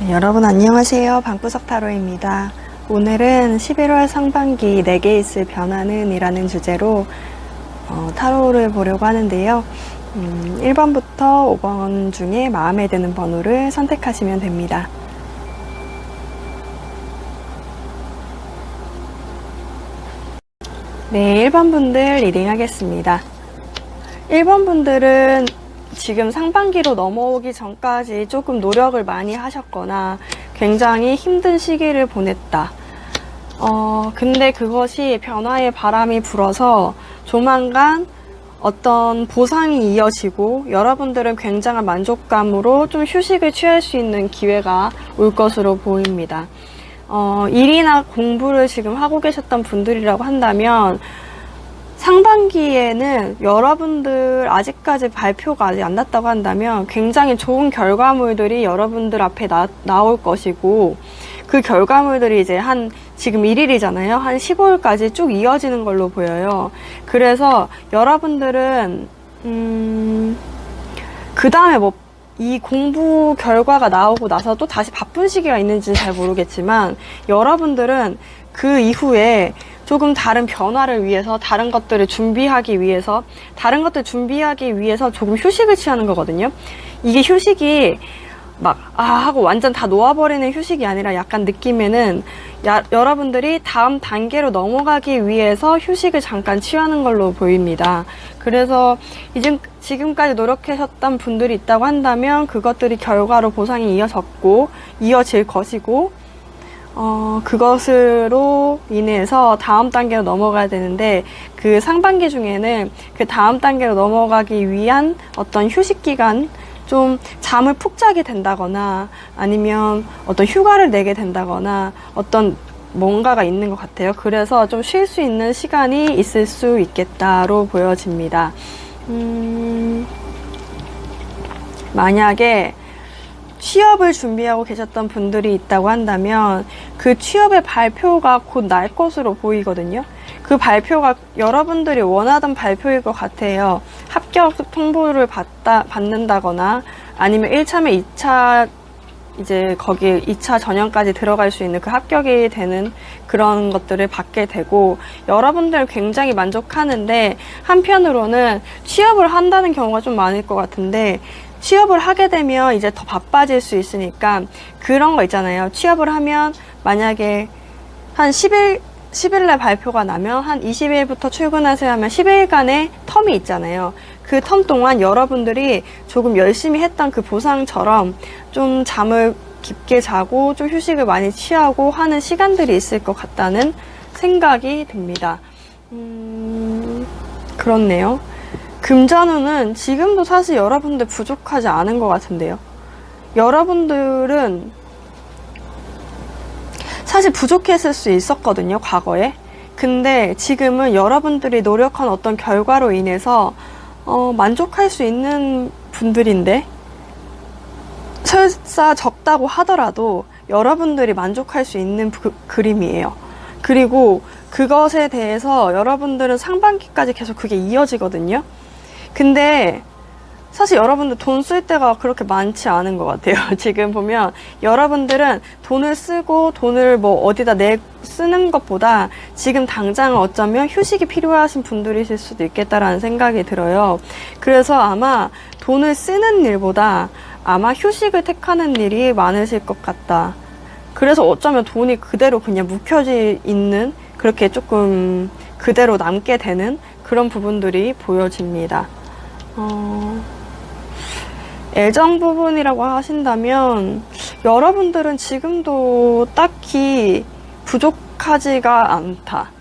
네, 여러분 안녕하세요. 방구석 타로입니다. 오늘은 11월 상반기 내게 있을 변화는 이라는 주제로 타로를 보려고 하는데요. 1번부터 5번 중에 마음에 드는 번호를 선택하시면 됩니다. 네, 1번 분들 리딩 하겠습니다. 1번 분들은 지금 상반기로 넘어오기 전까지 조금 노력을 많이 하셨거나 굉장히 힘든 시기를 보냈다. 근데 그것이 변화의 바람이 불어서 조만간 어떤 보상이 이어지고 여러분들은 굉장한 만족감으로 좀 휴식을 취할 수 있는 기회가 올 것으로 보입니다. 일이나 공부를 지금 하고 계셨던 분들이라고 한다면 상반기에는 여러분들 아직까지 발표가 아직 안 났다고 한다면 굉장히 좋은 결과물들이 여러분들 앞에 나올 것이고, 그 결과물들이 이제 지금 1일이잖아요. 한 15일까지 쭉 이어지는 걸로 보여요. 그래서 여러분들은 그 다음에 이 공부 결과가 나오고 나서 또 다시 바쁜 시기가 있는지는 잘 모르겠지만, 여러분들은 그 이후에 조금 다른 변화를 위해서, 다른 것들을 준비하기 위해서 조금 휴식을 취하는 거거든요. 이게 휴식이 하고 완전 다 놓아버리는 휴식이 아니라 약간 느낌에는 여러분들이 다음 단계로 넘어가기 위해서 휴식을 잠깐 취하는 걸로 보입니다. 그래서 지금까지 노력하셨던 분들이 있다고 한다면 그것들이 결과로 보상이 이어질 것이고, 그것으로 인해서 다음 단계로 넘어가야 되는데, 그 상반기 중에는 그 다음 단계로 넘어가기 위한 어떤 휴식 기간, 좀 잠을 푹 자게 된다거나 아니면 어떤 휴가를 내게 된다거나 어떤 뭔가가 있는 것 같아요. 그래서 좀 쉴 수 있는 시간이 있을 수 있겠다로 보여집니다. 만약에 취업을 준비하고 계셨던 분들이 있다고 한다면 그 취업의 발표가 곧 날 것으로 보이거든요. 그 발표가 여러분들이 원하던 발표일 것 같아요. 합격 통보를 받는다거나 아니면 1차면 2차 이제 거기에 2차 전형까지 들어갈 수 있는 그 합격이 되는 그런 것들을 받게 되고, 여러분들 굉장히 만족하는데 한편으로는 취업을 한다는 경우가 좀 많을 것 같은데, 취업을 하게 되면 이제 더 바빠질 수 있으니까 그런 거 있잖아요. 취업을 하면 만약에 한 10일날 발표가 나면 한 20일부터 출근하세요 하면 10일간의 텀이 있잖아요. 그 텀 동안 여러분들이 조금 열심히 했던 그 보상처럼 좀 잠을 깊게 자고 좀 휴식을 많이 취하고 하는 시간들이 있을 것 같다는 생각이 듭니다. 그렇네요. 금전운은 지금도 사실 여러분들 부족하지 않은 것 같은데요. 여러분들은 사실 부족했을 수 있었거든요, 과거에. 근데 지금은 여러분들이 노력한 어떤 결과로 인해서 만족할 수 있는 분들인데, 설사 적다고 하더라도 여러분들이 만족할 수 있는 그림이에요. 그리고 그것에 대해서 여러분들은 상반기까지 계속 그게 이어지거든요. 근데 사실 여러분들 돈 쓸 때가 그렇게 많지 않은 것 같아요. 지금 보면 여러분들은 돈을 쓰고 돈을 어디다 쓰는 것보다 지금 당장 어쩌면 휴식이 필요하신 분들이실 수도 있겠다라는 생각이 들어요. 그래서 아마 돈을 쓰는 일보다 아마 휴식을 택하는 일이 많으실 것 같다. 그래서 어쩌면 돈이 그대로 그냥 묵혀져 있는, 그렇게 조금 그대로 남게 되는 그런 부분들이 보여집니다. 애정 부분이라고 하신다면 여러분들은 지금도 딱히 부족하지가 않다.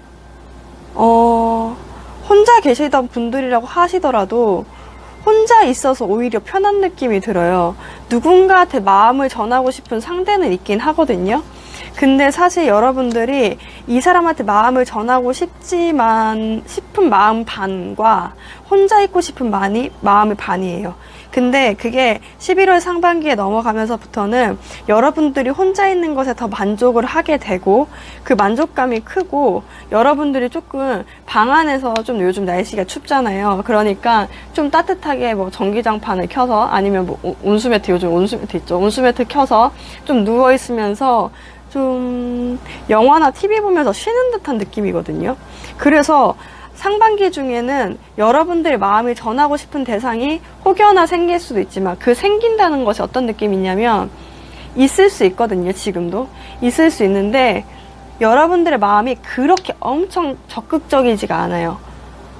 혼자 계시던 분들이라고 하시더라도 혼자 있어서 오히려 편한 느낌이 들어요. 누군가한테 마음을 전하고 싶은 상대는 있긴 하거든요. 근데 사실 여러분들이 이 사람한테 마음을 전하고 싶은 마음 반과 혼자 있고 싶은 마음의 반이에요. 근데 그게 11월 상반기에 넘어가면서부터는 여러분들이 혼자 있는 것에 더 만족을 하게 되고 그 만족감이 크고 여러분들이 조금 방 안에서 좀 요즘 날씨가 춥잖아요. 그러니까 좀 따뜻하게 뭐 전기장판을 켜서 아니면 뭐 온수매트, 요즘 온수매트 있죠. 온수매트 켜서 좀 누워 있으면서 좀 영화나 TV 보면서 쉬는 듯한 느낌이거든요. 그래서 상반기 중에는 여러분들의 마음이 전하고 싶은 대상이 혹여나 생길 수도 있지만 그 생긴다는 것이 어떤 느낌이 있냐면 있을 수 있거든요. 지금도 있을 수 있는데 여러분들의 마음이 그렇게 엄청 적극적이지가 않아요.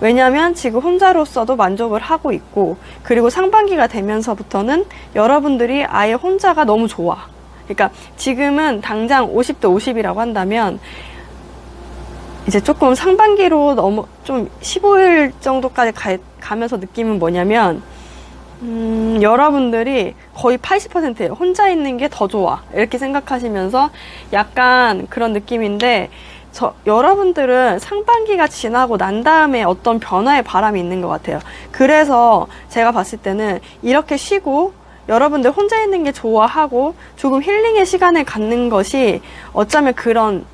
왜냐하면 지금 혼자로서도 만족을 하고 있고 그리고 상반기가 되면서부터는 여러분들이 아예 혼자가 너무 좋아. 그러니까 지금은 당장 50대 50이라고 한다면 이제 조금 상반기로 너무 좀 15일 정도까지 가면서 느낌은 뭐냐면 여러분들이 거의 80%예요. 혼자 있는 게 더 좋아. 이렇게 생각하시면서 약간 그런 느낌인데 여러분들은 상반기가 지나고 난 다음에 어떤 변화의 바람이 있는 것 같아요. 그래서 제가 봤을 때는 이렇게 쉬고 여러분들 혼자 있는 게 좋아하고 조금 힐링의 시간을 갖는 것이 어쩌면 그런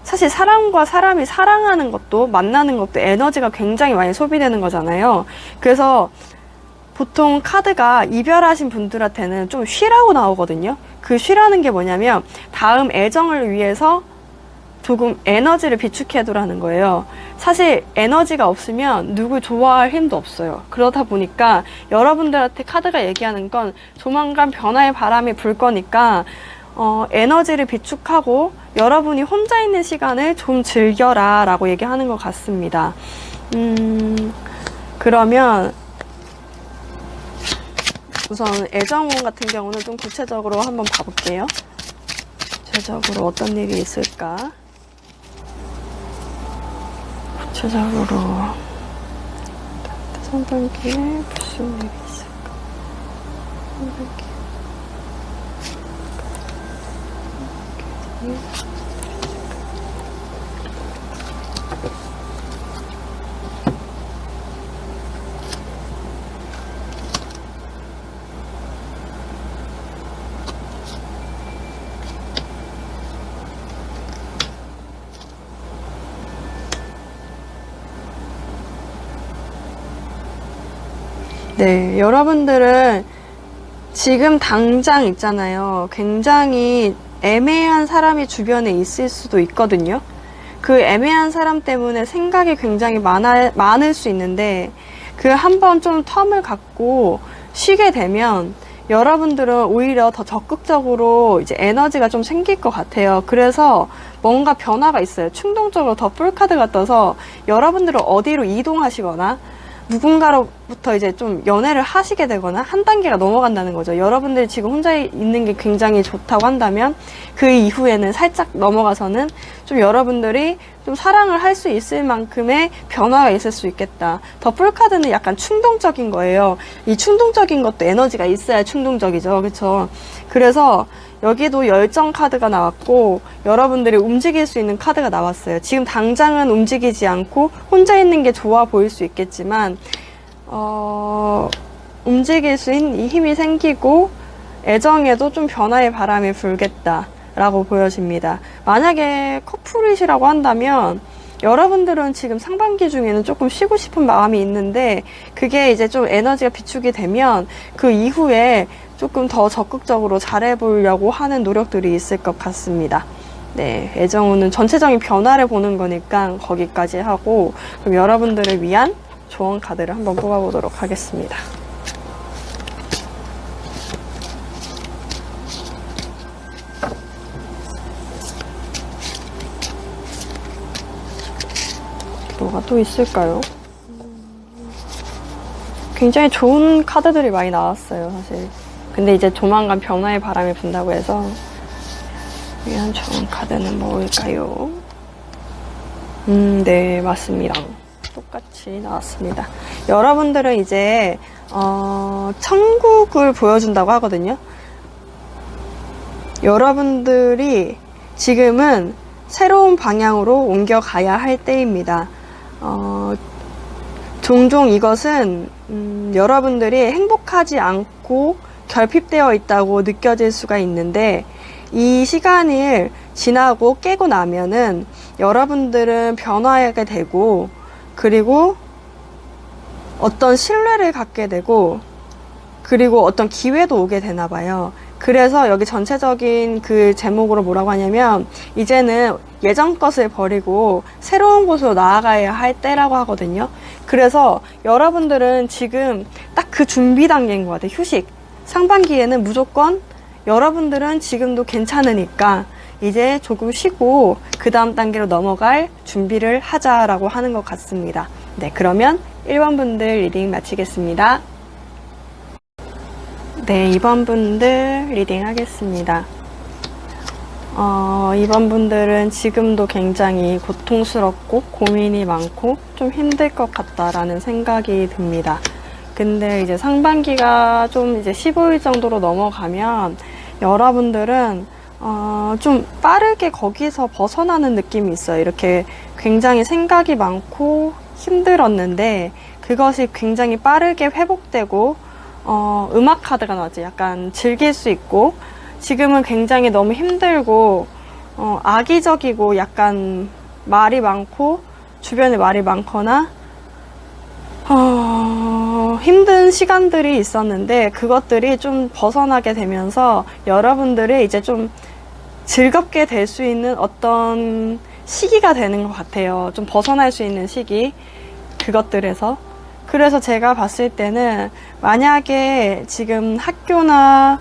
사실 사람과 사람이 사랑하는 것도 만나는 것도 에너지가 굉장히 많이 소비되는 거잖아요. 그래서 보통 카드가 이별하신 분들한테는 좀 쉬라고 나오거든요. 그 쉬라는 게 뭐냐면 다음 애정을 위해서 조금 에너지를 비축해두라는 거예요. 사실 에너지가 없으면 누굴 좋아할 힘도 없어요. 그러다 보니까 여러분들한테 카드가 얘기하는 건 조만간 변화의 바람이 불 거니까 에너지를 비축하고 여러분이 혼자 있는 시간을 좀 즐겨라 라고 얘기하는 것 같습니다. 그러면 우선 애정운 같은 경우는 좀 구체적으로 한번 봐볼게요. 구체적으로 어떤 일이 있을까? 구체적으로 상반기에 무슨 일이 있을까? 상반기 네, 여러분들은 지금 당장 있잖아요. 굉장히 애매한 사람이 주변에 있을 수도 있거든요. 그 애매한 사람 때문에 생각이 굉장히 많을 수 있는데 그 한번 좀 텀을 갖고 쉬게 되면 여러분들은 오히려 더 적극적으로 이제 에너지가 좀 생길 것 같아요. 그래서 뭔가 변화가 있어요. 충동적으로 더 풀카드가 떠서 여러분들은 어디로 이동하시거나 누군가로부터 이제 좀 연애를 하시게 되거나 한 단계가 넘어간다는 거죠. 여러분들이 지금 혼자 있는 게 굉장히 좋다고 한다면 그 이후에는 살짝 넘어가서는 좀 여러분들이 좀 사랑을 할 수 있을 만큼의 변화가 있을 수 있겠다. 더 풀카드는 약간 충동적인 거예요. 이 충동적인 것도 에너지가 있어야 충동적이죠. 그렇죠? 그래서 여기도 열정 카드가 나왔고 여러분들이 움직일 수 있는 카드가 나왔어요. 지금 당장은 움직이지 않고 혼자 있는 게 좋아 보일 수 있겠지만 움직일 수 있는 이 힘이 생기고 애정에도 좀 변화의 바람이 불겠다 라고 보여집니다. 만약에 커플이시라고 한다면 여러분들은 지금 상반기 중에는 조금 쉬고 싶은 마음이 있는데 그게 이제 좀 에너지가 비축이 되면 그 이후에 조금 더 적극적으로 잘해보려고 하는 노력들이 있을 것 같습니다. 네, 애정운은 전체적인 변화를 보는 거니까 거기까지 하고 그럼 여러분들을 위한 조언 카드를 한번 뽑아보도록 하겠습니다. 뭐가 또 있을까요? 굉장히 좋은 카드들이 많이 나왔어요, 사실. 근데 이제 조만간 변화의 바람이 분다고 해서 위한 좋은 카드는 뭘까요? 네, 맞습니다. 똑같이 나왔습니다. 여러분들은 이제 천국을 보여준다고 하거든요. 여러분들이 지금은 새로운 방향으로 옮겨가야 할 때입니다. 종종 이것은 여러분들이 행복하지 않고 결핍되어 있다고 느껴질 수가 있는데, 이 시간을 지나고 깨고 나면은 여러분들은 변화하게 되고, 그리고 어떤 신뢰를 갖게 되고, 그리고 어떤 기회도 오게 되나 봐요. 그래서 여기 전체적인 그 제목으로 뭐라고 하냐면, 이제는 예전 것을 버리고 새로운 곳으로 나아가야 할 때라고 하거든요. 그래서 여러분들은 지금 딱 그 준비 단계인 것 같아요. 휴식. 상반기에는 무조건 여러분들은 지금도 괜찮으니까 이제 조금 쉬고 그 다음 단계로 넘어갈 준비를 하자라고 하는 것 같습니다. 네, 그러면 1번 분들 리딩 마치겠습니다. 네, 2번 분들 리딩 하겠습니다. 2번 분들은 지금도 굉장히 고통스럽고 고민이 많고 좀 힘들 것 같다라는 생각이 듭니다. 근데 이제 상반기가 좀 이제 15일 정도로 넘어가면 여러분들은 좀 빠르게 거기서 벗어나는 느낌이 있어요. 이렇게 굉장히 생각이 많고 힘들었는데 그것이 굉장히 빠르게 회복되고 음악 카드가 나왔지. 약간 즐길 수 있고, 지금은 굉장히 너무 힘들고 악의적이고 약간 말이 많고 주변에 말이 많거나 힘든 시간들이 있었는데 그것들이 좀 벗어나게 되면서 여러분들이 이제 좀 즐겁게 될 수 있는 어떤 시기가 되는 것 같아요. 좀 벗어날 수 있는 시기, 그것들에서. 그래서 제가 봤을 때는 만약에 지금 학교나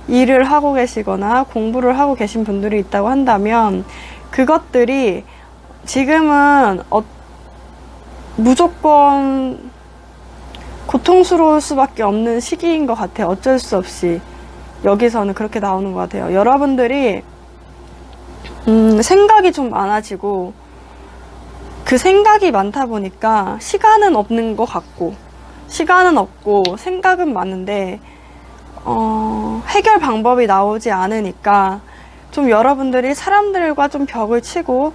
일을 하고 계시거나 공부를 하고 계신 분들이 있다고 한다면 그것들이 지금은 무조건 고통스러울 수밖에 없는 시기인 것 같아요. 어쩔 수 없이 여기서는 그렇게 나오는 것 같아요. 여러분들이 생각이 좀 많아지고, 그 생각이 많다 보니까 시간은 없는 것 같고, 시간은 없고 생각은 많은데 해결 방법이 나오지 않으니까 좀 여러분들이 사람들과 좀 벽을 치고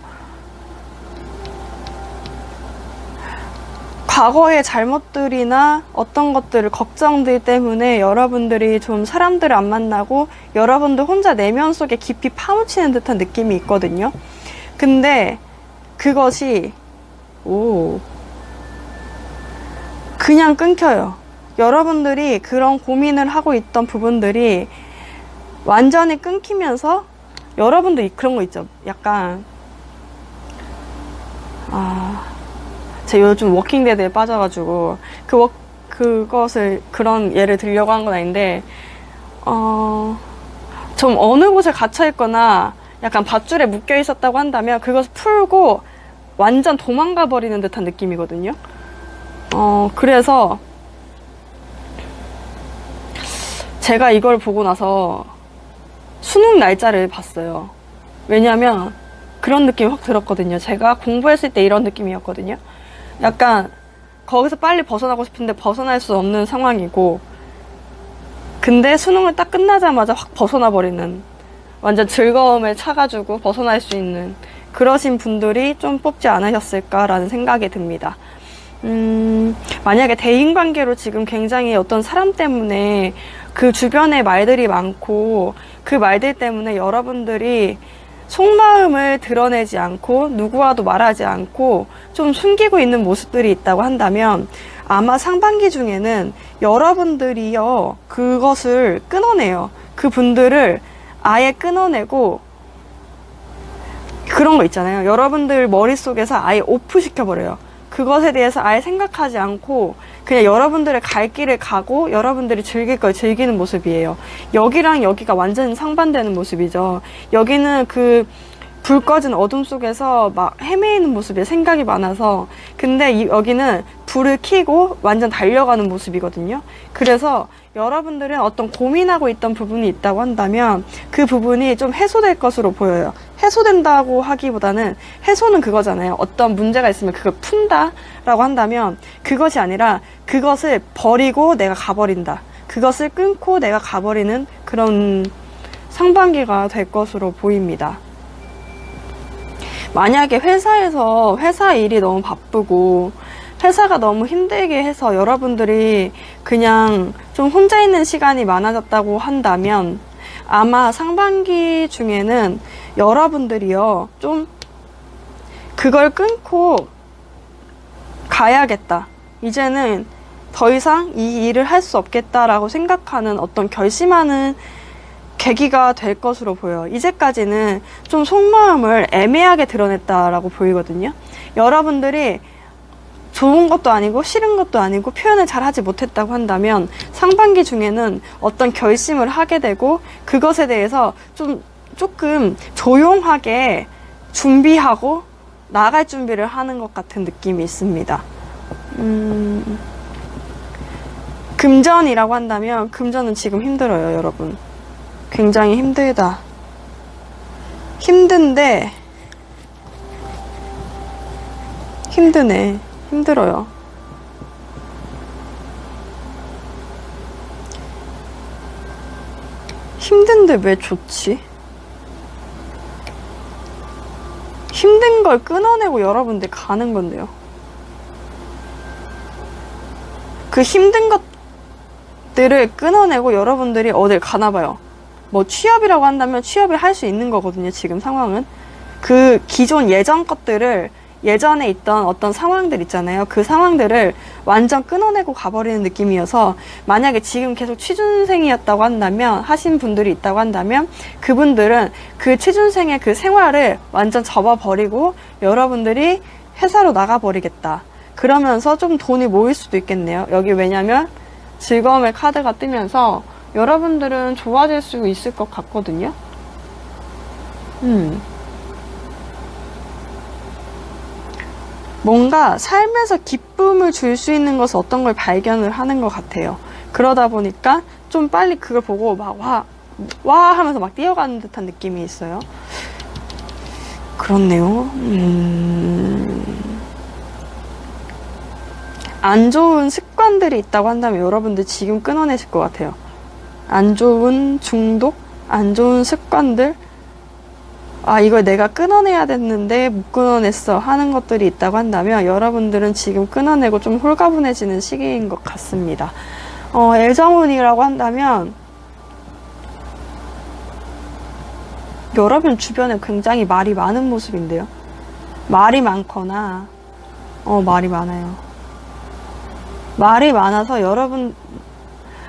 과거의 잘못들이나 어떤 것들을 걱정들 때문에 여러분들이 좀 사람들을 안 만나고 여러분들 혼자 내면 속에 깊이 파묻히는 듯한 느낌이 있거든요. 근데 그것이 그냥 끊겨요. 여러분들이 그런 고민을 하고 있던 부분들이 완전히 끊기면서 여러분도 그런 거 있죠. 약간 제가 요즘 워킹데드에 빠져가지고 그것을 그런 예를 들려고 한 건 아닌데 좀 어느 곳에 갇혀 있거나 약간 밧줄에 묶여 있었다고 한다면 그것을 풀고 완전 도망가 버리는 듯한 느낌이거든요. 그래서 제가 이걸 보고 나서 수능 날짜를 봤어요. 왜냐면 그런 느낌이 확 들었거든요. 제가 공부했을 때 이런 느낌이었거든요. 약간 거기서 빨리 벗어나고 싶은데 벗어날 수 없는 상황이고, 근데 수능을 딱 끝나자마자 확 벗어나 버리는, 완전 즐거움에 차가지고 벗어날 수 있는 그러신 분들이 좀 뽑지 않으셨을까라는 생각이 듭니다. 만약에 대인관계로 지금 굉장히 어떤 사람 때문에 그 주변에 말들이 많고 그 말들 때문에 여러분들이 속마음을 드러내지 않고 누구와도 말하지 않고 좀 숨기고 있는 모습들이 있다고 한다면 아마 상반기 중에는 여러분들이요 그것을 끊어내요. 그 분들을 아예 끊어내고, 그런 거 있잖아요. 여러분들 머릿속에서 아예 오프 시켜버려요. 그것에 대해서 아예 생각하지 않고 그냥 여러분들의 갈 길을 가고 여러분들이 즐길 걸 즐기는 모습이에요. 여기랑 여기가 완전 상반되는 모습이죠. 여기는 그 불 꺼진 어둠 속에서 막 헤매이는 모습이에요. 생각이 많아서. 근데 여기는 불을 켜고 완전 달려가는 모습이거든요. 그래서 여러분들은 어떤 고민하고 있던 부분이 있다고 한다면 그 부분이 좀 해소될 것으로 보여요. 해소된다고 하기보다는, 해소는 그거잖아요. 어떤 문제가 있으면 그걸 푼다라고 한다면 그것이 아니라 그것을 버리고 내가 가버린다. 그것을 끊고 내가 가버리는 그런 상반기가 될 것으로 보입니다. 만약에 회사에서 회사 일이 너무 바쁘고 회사가 너무 힘들게 해서 여러분들이 그냥 좀 혼자 있는 시간이 많아졌다고 한다면 아마 상반기 중에는 여러분들이요, 좀 그걸 끊고 가야겠다. 이제는 더 이상 이 일을 할 수 없겠다라고 생각하는 어떤 결심하는 계기가 될 것으로 보여요. 이제까지는 좀 속마음을 애매하게 드러냈다라고 보이거든요. 여러분들이 좋은 것도 아니고 싫은 것도 아니고 표현을 잘 하지 못했다고 한다면 상반기 중에는 어떤 결심을 하게 되고 그것에 대해서 조금 조용하게 준비하고 나갈 준비를 하는 것 같은 느낌이 있습니다. 금전이라고 한다면 금전은 지금 힘들어요, 여러분. 굉장히 힘들다. 힘든데 힘드네. 힘들어요. 힘든데 왜 좋지? 힘든 걸 끊어내고 여러분들 가는 건데요. 그 힘든 것들을 끊어내고 여러분들이 어딜 가나 봐요. 뭐 취업이라고 한다면 취업을 할 수 있는 거거든요, 지금 상황은. 그 기존 예전 것들을, 예전에 있던 어떤 상황들 있잖아요. 그 상황들을 완전 끊어내고 가버리는 느낌이어서 만약에 지금 계속 취준생이었다고 한다면, 하신 분들이 있다고 한다면 그분들은 그 취준생의 그 생활을 완전 접어버리고 여러분들이 회사로 나가버리겠다. 그러면서 좀 돈이 모일 수도 있겠네요. 여기 왜냐면 즐거움의 카드가 뜨면서 여러분들은 좋아질 수 있을 것 같거든요. 뭔가 삶에서 기쁨을 줄 수 있는 것은 어떤 걸 발견을 하는 것 같아요. 그러다 보니까 좀 빨리 그걸 보고 막 와 하면서 막 뛰어가는 듯한 느낌이 있어요. 그렇네요. 안 좋은 습관들이 있다고 한다면 여러분들 지금 끊어내실 것 같아요. 안 좋은 중독, 안 좋은 습관들, 아, 이걸 내가 끊어내야 됐는데 못 끊어냈어 하는 것들이 있다고 한다면 여러분들은 지금 끊어내고 좀 홀가분해지는 시기인 것 같습니다. 애정운이라고 한다면 여러분 주변에 굉장히 말이 많은 모습인데요. 말이 많거나 말이 많아요. 말이 많아서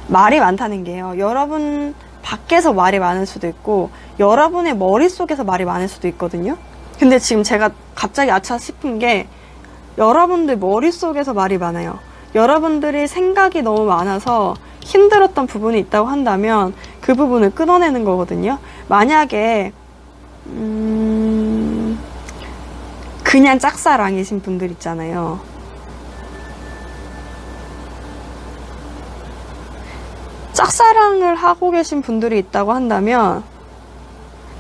말이 많다는 게요. 여러분 밖에서 말이 많을 수도 있고 여러분의 머릿속에서 말이 많을 수도 있거든요. 근데 지금 제가 갑자기 아차 싶은 게 여러분들 머릿속에서 말이 많아요. 여러분들이 생각이 너무 많아서 힘들었던 부분이 있다고 한다면 그 부분을 끊어내는 거거든요. 만약에 그냥 짝사랑이신 분들 있잖아요. 짝사랑을 하고 계신 분들이 있다고 한다면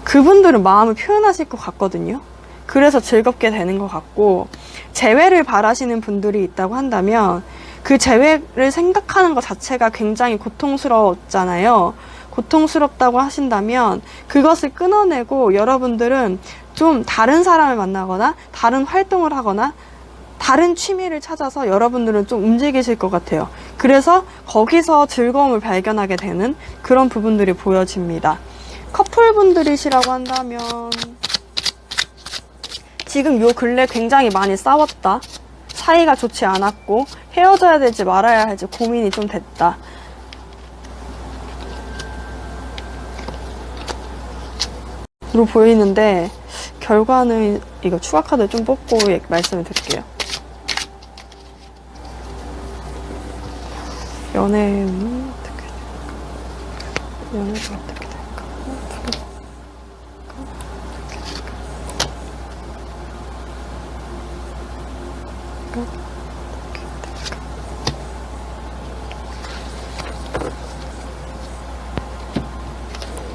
그분들은 마음을 표현하실 것 같거든요. 그래서 즐겁게 되는 것 같고, 재회를 바라시는 분들이 있다고 한다면 그 재회를 생각하는 것 자체가 굉장히 고통스러웠잖아요. 고통스럽다고 하신다면 그것을 끊어내고 여러분들은 좀 다른 사람을 만나거나 다른 활동을 하거나 다른 취미를 찾아서 여러분들은 좀 움직이실 것 같아요. 그래서 거기서 즐거움을 발견하게 되는 그런 부분들이 보여집니다. 커플분들이시라고 한다면 지금 요 근래 굉장히 많이 싸웠다. 사이가 좋지 않았고 헤어져야 될지 말아야 할지 고민이 좀 됐다. 로 보이는데 결과는 이거 추가 카드 좀 뽑고 말씀을 드릴게요. 연애는 어떻게 될까? 연애가 어떻게 될까?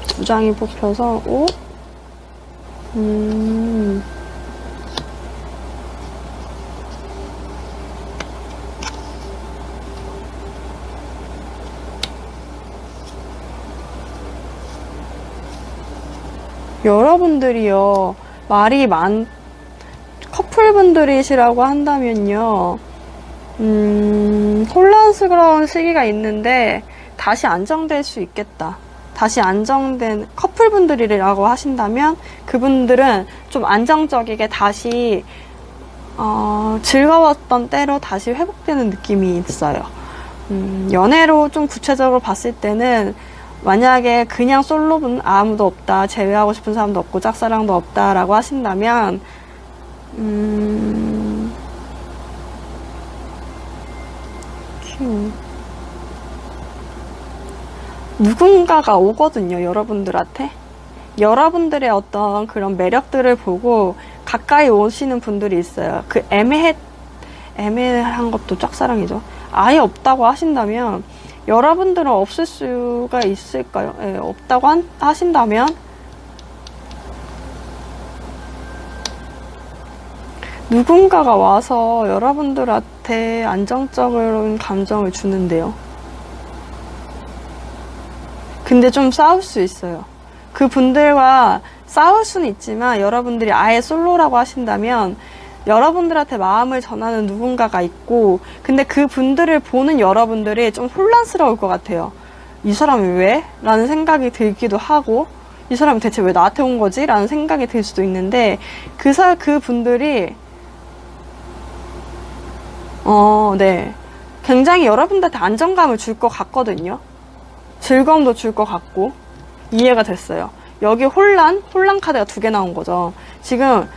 두 장이 뽑혀서 여러분들이요, 커플분들이시라고 한다면요, 혼란스러운 시기가 있는데 다시 안정될 수 있겠다. 다시 안정된 커플분들이라고 하신다면 그분들은 좀 안정적이게 다시 즐거웠던 때로 다시 회복되는 느낌이 있어요. 연애로 좀 구체적으로 봤을 때는 만약에 그냥 솔로분 아무도 없다, 제외하고 싶은 사람도 없고 짝사랑도 없다라고 하신다면 누군가가 오거든요, 여러분들한테. 여러분들의 어떤 그런 매력들을 보고 가까이 오시는 분들이 있어요. 그 애매한 것도 짝사랑이죠. 아예 없다고 하신다면, 여러분들은 없을 수가 있을까요? 예, 없다고 하신다면, 누군가가 와서 여러분들한테 안정적인 감정을 주는데요. 근데 좀 싸울 수 있어요. 그 분들과 싸울 수는 있지만 여러분들이 아예 솔로라고 하신다면 여러분들한테 마음을 전하는 누군가가 있고, 근데 그 분들을 보는 여러분들이 좀 혼란스러울 것 같아요. 이 사람이 왜? 라는 생각이 들기도 하고, 이 사람이 대체 왜 나한테 온 거지? 라는 생각이 들 수도 있는데, 그 분들이 네, 굉장히 여러분들한테 안정감을 줄 것 같거든요. 즐거움도 줄 것 같고. 이해가 됐어요. 여기 혼란 카드가 2개 나온 거죠. 지금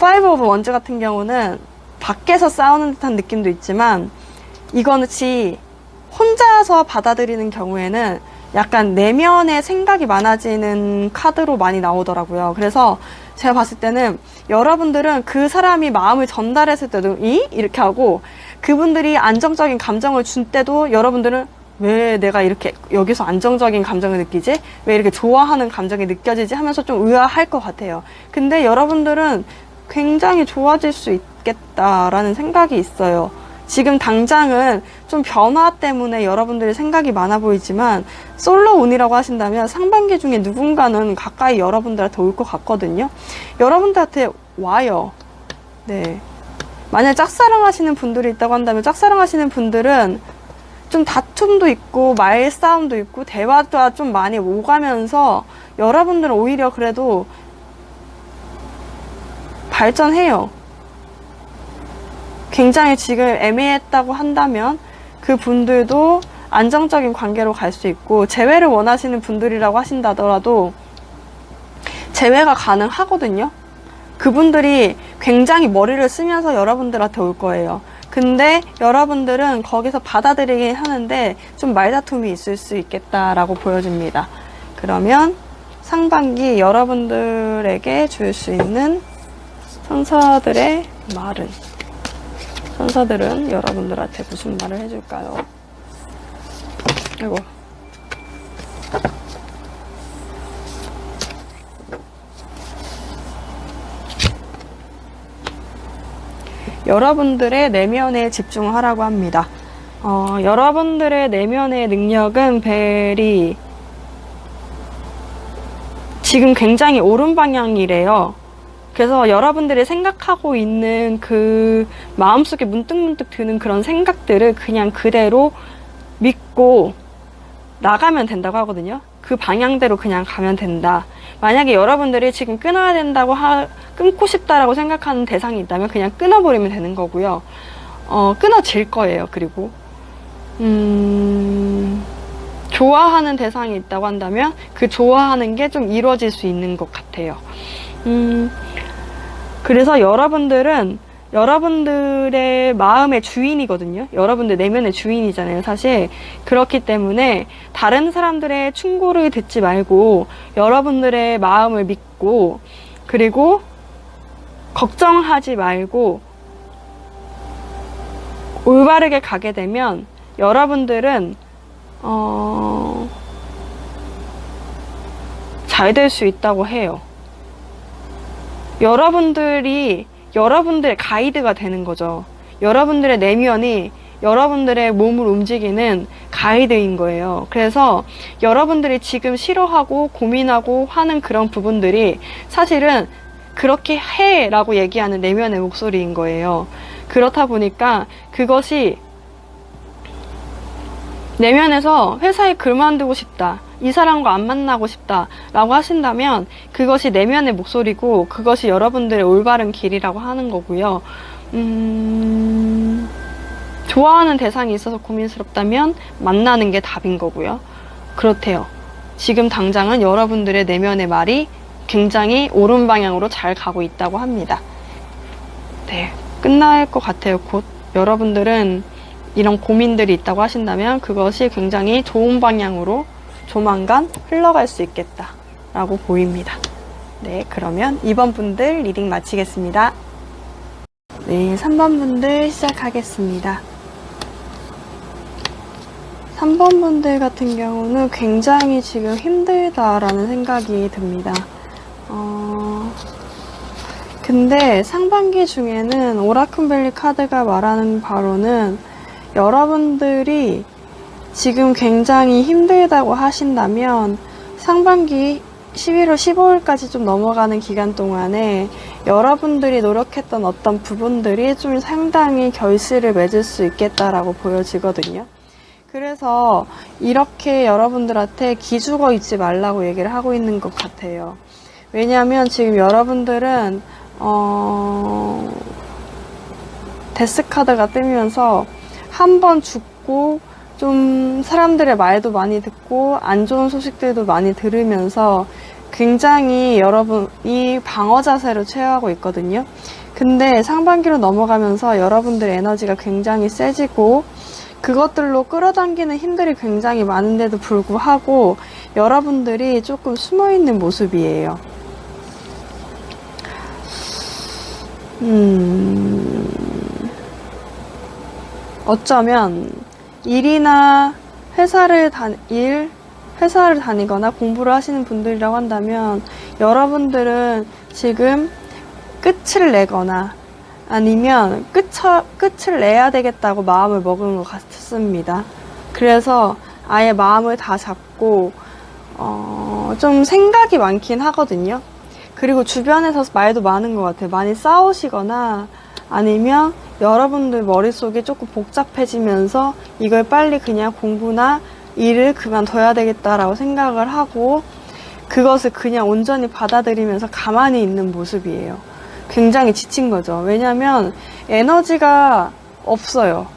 5 of Wands 같은 경우는 밖에서 싸우는 듯한 느낌도 있지만, 이거는 혼자서 받아들이는 경우에는 약간 내면의 생각이 많아지는 카드로 많이 나오더라고요. 그래서 제가 봤을 때는 여러분들은 그 사람이 마음을 전달했을 때도 이렇게 하고, 그분들이 안정적인 감정을 준 때도 여러분들은 왜 내가 이렇게 여기서 안정적인 감정을 느끼지? 왜 이렇게 좋아하는 감정이 느껴지지? 하면서 좀 의아할 것 같아요. 근데 여러분들은 굉장히 좋아질 수 있겠다라는 생각이 있어요. 지금 당장은 좀 변화 때문에 여러분들의 생각이 많아 보이지만, 솔로운이라고 하신다면 상반기 중에 누군가는 가까이 여러분들한테 올 것 같거든요. 여러분들한테 와요. 네. 만약 짝사랑 하시는 분들이 있다고 한다면, 짝사랑 하시는 분들은 좀 다툼도 있고 말싸움도 있고 대화가 좀 많이 오가면서 여러분들은 오히려 그래도 발전해요. 굉장히 지금 애매했다고 한다면 그 분들도 안정적인 관계로 갈 수 있고, 재회를 원하시는 분들이라고 하신다더라도 재회가 가능하거든요. 그분들이 굉장히 머리를 쓰면서 여러분들한테 올 거예요. 근데 여러분들은 거기서 받아들이긴 하는데 좀 말다툼이 있을 수 있겠다라고 보여집니다. 그러면 상반기 여러분들에게 줄 수 있는 천사들의 말은, 천사들은 여러분들한테 무슨 말을 해줄까요? 아이고. 여러분들의 내면에 집중하라고 합니다. 여러분들의 내면의 능력은 벨이 지금 굉장히 옳은 방향이래요. 그래서 여러분들이 생각하고 있는 그 마음속에 문득문득 드는 그런 생각들을 그냥 그대로 믿고 나가면 된다고 하거든요. 그 방향대로 그냥 가면 된다. 만약에 여러분들이 지금 끊어야 된다고 끊고 싶다라고 생각하는 대상이 있다면 그냥 끊어버리면 되는 거고요. 끊어질 거예요. 그리고 좋아하는 대상이 있다고 한다면 그 좋아하는 게 좀 이루어질 수 있는 것 같아요. 그래서 여러분들은 여러분들의 마음의 주인이거든요. 여러분들 내면의 주인이잖아요, 사실. 그렇기 때문에 다른 사람들의 충고를 듣지 말고 여러분들의 마음을 믿고, 그리고 걱정하지 말고 올바르게 가게 되면 여러분들은 잘 될 수 있다고 해요. 여러분들이 여러분들의 가이드가 되는 거죠. 여러분들의 내면이 여러분들의 몸을 움직이는 가이드인 거예요. 그래서 여러분들이 지금 싫어하고 고민하고 하는 그런 부분들이 사실은 그렇게 해 라고 얘기하는 내면의 목소리인 거예요. 그렇다 보니까 그것이 내면에서 회사에 그만두고 싶다, 이 사람과 안 만나고 싶다 라고 하신다면 그것이 내면의 목소리고 그것이 여러분들의 올바른 길이라고 하는 거고요. 좋아하는 대상이 있어서 고민스럽다면 만나는 게 답인 거고요. 그렇대요. 지금 당장은 여러분들의 내면의 말이 굉장히 옳은 방향으로 잘 가고 있다고 합니다. 네, 끝날 것 같아요. 곧 여러분들은 이런 고민들이 있다고 하신다면 그것이 굉장히 좋은 방향으로 조만간 흘러갈 수 있겠다라고 보입니다. 네, 그러면 2번 분들 리딩 마치겠습니다. 네, 3번 분들 시작하겠습니다. 3번 분들 같은 경우는 굉장히 지금 힘들다라는 생각이 듭니다. 근데 상반기 중에는 오라클 카드가 말하는 바로는 여러분들이 지금 굉장히 힘들다고 하신다면 상반기 11월 15일까지 좀 넘어가는 기간 동안에 여러분들이 노력했던 어떤 부분들이 좀 상당히 결실을 맺을 수 있겠다라고 보여지거든요. 그래서 이렇게 여러분들한테 기죽어 있지 말라고 얘기를 하고 있는 것 같아요. 왜냐하면 지금 여러분들은 데스 카드가 뜨면서 한번 죽고 좀 사람들의 말도 많이 듣고 안 좋은 소식들도 많이 들으면서 굉장히 여러분이 방어 자세로 취하고 있거든요. 근데 상반기로 넘어가면서 여러분들의 에너지가 굉장히 세지고 그것들로 끌어당기는 힘들이 굉장히 많은데도 불구하고 여러분들이 조금 숨어있는 모습이에요. 어쩌면 일이나 회사를 다니거나 공부를 하시는 분들이라고 한다면 여러분들은 지금 끝을 내거나 아니면 끝을 내야 되겠다고 마음을 먹은 것 같습니다. 그래서 아예 마음을 다 잡고 좀 생각이 많긴 하거든요. 그리고 주변에서 말도 많은 것 같아요. 많이 싸우시거나 아니면 여러분들 머릿속이 조금 복잡해지면서 이걸 빨리 그냥 공부나 일을 그만둬야 되겠다라고 생각을 하고 그것을 그냥 온전히 받아들이면서 가만히 있는 모습이에요. 굉장히 지친 거죠. 왜냐면 에너지가 없어요.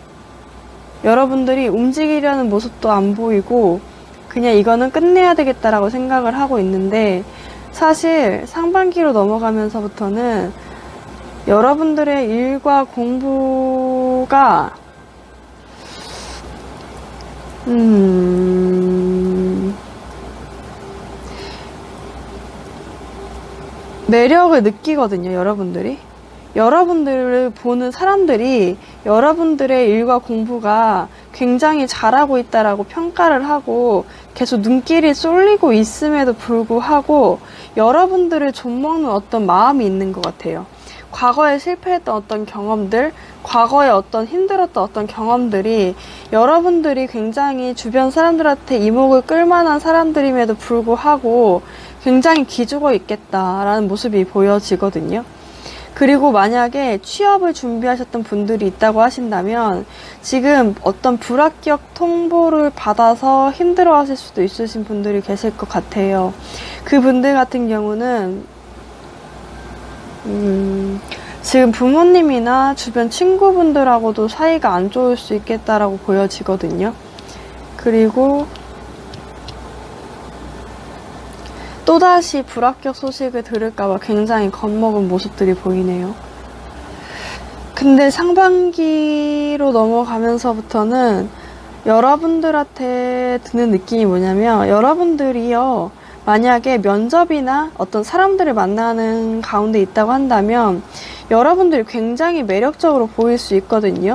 여러분들이 움직이려는 모습도 안 보이고 그냥 이거는 끝내야 되겠다라고 생각을 하고 있는데 사실 상반기로 넘어가면서부터는 여러분들의 일과 공부가 매력을 느끼거든요. 여러분들을 보는 사람들이 여러분들의 일과 공부가 굉장히 잘하고 있다라고 평가를 하고 계속 눈길이 쏠리고 있음에도 불구하고 여러분들을 좀먹는 어떤 마음이 있는 것 같아요. 과거에 실패했던 어떤 경험들, 과거에 어떤 힘들었던 어떤 경험들이 여러분들이 굉장히 주변 사람들한테 이목을 끌만한 사람들임에도 불구하고 굉장히 기죽어 있겠다라는 모습이 보여지거든요. 그리고 만약에 취업을 준비하셨던 분들이 있다고 하신다면 지금 어떤 불합격 통보를 받아서 힘들어 하실 수도 있으신 분들이 계실 것 같아요. 그분들 같은 경우는 지금 부모님이나 주변 친구분들하고도 사이가 안 좋을 수 있겠다라고 보여지거든요. 그리고 또다시 불합격 소식을 들을까봐 굉장히 겁먹은 모습들이 보이네요. 근데 상반기로 넘어가면서부터는 여러분들한테 드는 느낌이 뭐냐면 여러분들이요, 만약에 면접이나 어떤 사람들을 만나는 가운데 있다고 한다면 여러분들이 굉장히 매력적으로 보일 수 있거든요.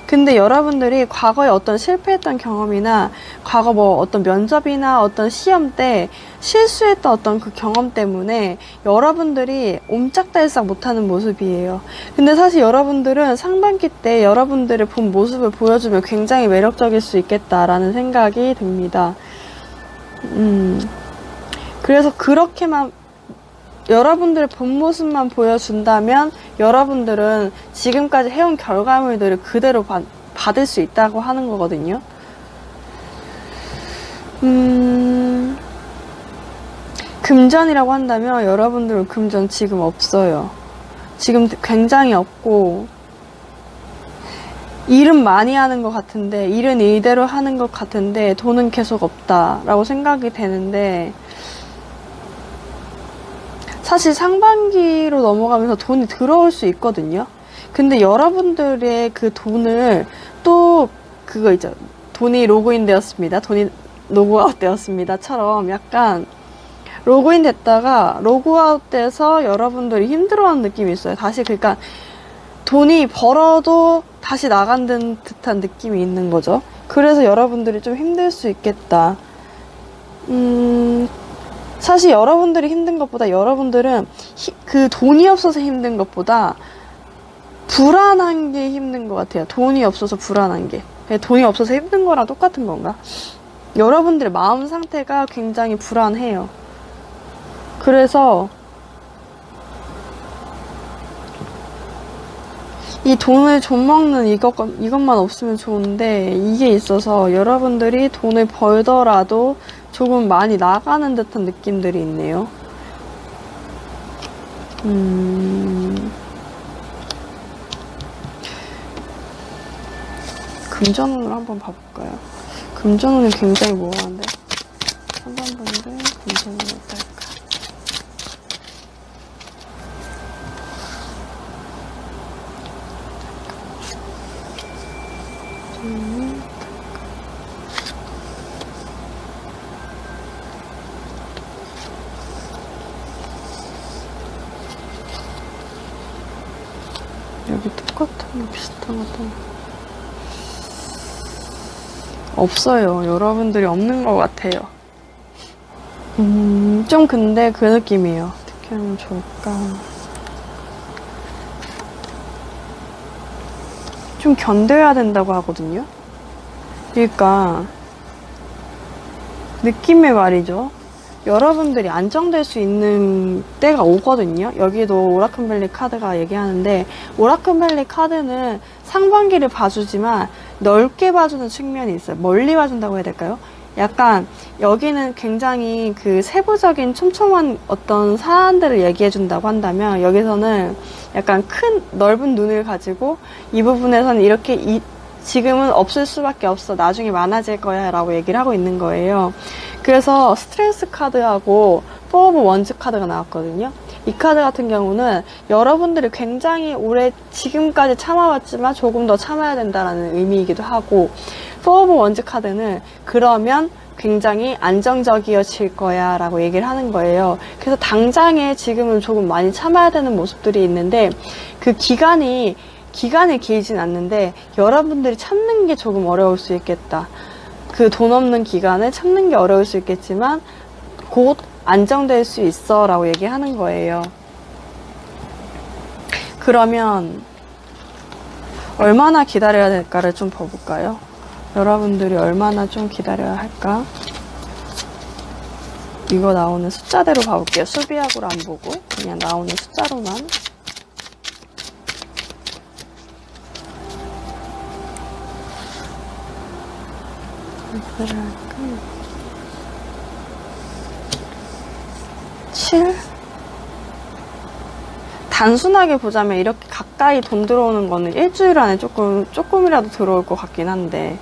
근데 여러분들이 과거에 어떤 실패했던 경험이나 과거 어떤 면접이나 어떤 시험 때 실수했던 어떤 그 경험 때문에 여러분들이 옴짝달싹 못하는 모습이에요. 근데 사실 여러분들은 상반기 때 여러분들의 본 모습을 보여주면 굉장히 매력적일 수 있겠다라는 생각이 듭니다. 그래서 그렇게만 여러분들의 본 모습만 보여준다면 여러분들은 지금까지 해온 결과물들을 그대로 받을 수 있다고 하는 거거든요. 금전이라고 한다면 여러분들은 금전 지금 없어요. 지금 굉장히 없고, 일은 많이 하는 것 같은데, 일은 일대로 하는 것 같은데 돈은 계속 없다라고 생각이 되는데, 사실 상반기로 넘어가면서 돈이 들어올 수 있거든요. 근데 여러분들의 그 돈을 또 그거 있죠. 돈이 로그인 되었습니다. 돈이 로그아웃 되었습니다.처럼 약간 로그인 됐다가 로그아웃 돼서 여러분들이 힘들어하는 느낌이 있어요. 다시 그러니까 돈이 벌어도 다시 나간 듯한 느낌이 있는 거죠. 그래서 여러분들이 좀 힘들 수 있겠다. 사실 여러분들이 힘든 것보다 여러분들은 그 돈이 없어서 힘든 것보다 불안한 게 힘든 것 같아요. 돈이 없어서 불안한 게. 돈이 없어서 힘든 거랑 똑같은 건가? 여러분들의 마음 상태가 굉장히 불안해요. 그래서 이 돈을 좀 먹는 이것만 없으면 좋은데 이게 있어서 여러분들이 돈을 벌더라도 조금 많이 나가는 듯한 느낌들이 있네요. 금전운을 한번 봐볼까요? 금전운은 굉장히 모호한데 상반분들 금전운이 어떨까? 여기 똑같은 거 비슷한 것도 없어요. 여러분들이 없는 것 같아요. 좀 근데 그 느낌이에요. 어떻게 하면 좋을까? 좀 견뎌야 된다고 하거든요. 그러니까 느낌의 말이죠. 여러분들이 안정될 수 있는 때가 오거든요. 여기도 오라클밸리 카드가 얘기하는데 오라클밸리 카드는 상반기를 봐주지만 넓게 봐주는 측면이 있어요. 멀리 봐준다고 해야 될까요? 약간 여기는 굉장히 그 세부적인 촘촘한 어떤 사안들을 얘기해 준다고 한다면 여기서는 약간 큰 넓은 눈을 가지고 이 부분에서는 이렇게 지금은 없을 수밖에 없어. 나중에 많아질 거야 라고 얘기를 하고 있는 거예요. 그래서 스트렝스 카드하고 포 오브 원즈 카드가 나왔거든요. 이 카드 같은 경우는 여러분들이 굉장히 오래 지금까지 참아왔지만 조금 더 참아야 된다라는 의미이기도 하고 포 오브 원즈 카드는 그러면 굉장히 안정적이어질 거야 라고 얘기를 하는 거예요. 그래서 당장에 지금은 조금 많이 참아야 되는 모습들이 있는데 그 기간이 길진 않는데 여러분들이 참는 게 조금 어려울 수 있겠다. 그 돈 없는 기간을 참는 게 어려울 수 있겠지만 곧 안정될 수 있어 라고 얘기하는 거예요. 그러면 얼마나 기다려야 될까를 좀 봐볼까요? 여러분들이 얼마나 좀 기다려야 할까? 이거 나오는 숫자대로 봐볼게요. 수비하고를 안 보고 그냥 나오는 숫자로만. 기다려야 할까? 7? 단순하게 보자면 이렇게 가까이 돈 들어오는 거는 일주일 안에 조금이라도 들어올 것 같긴 한데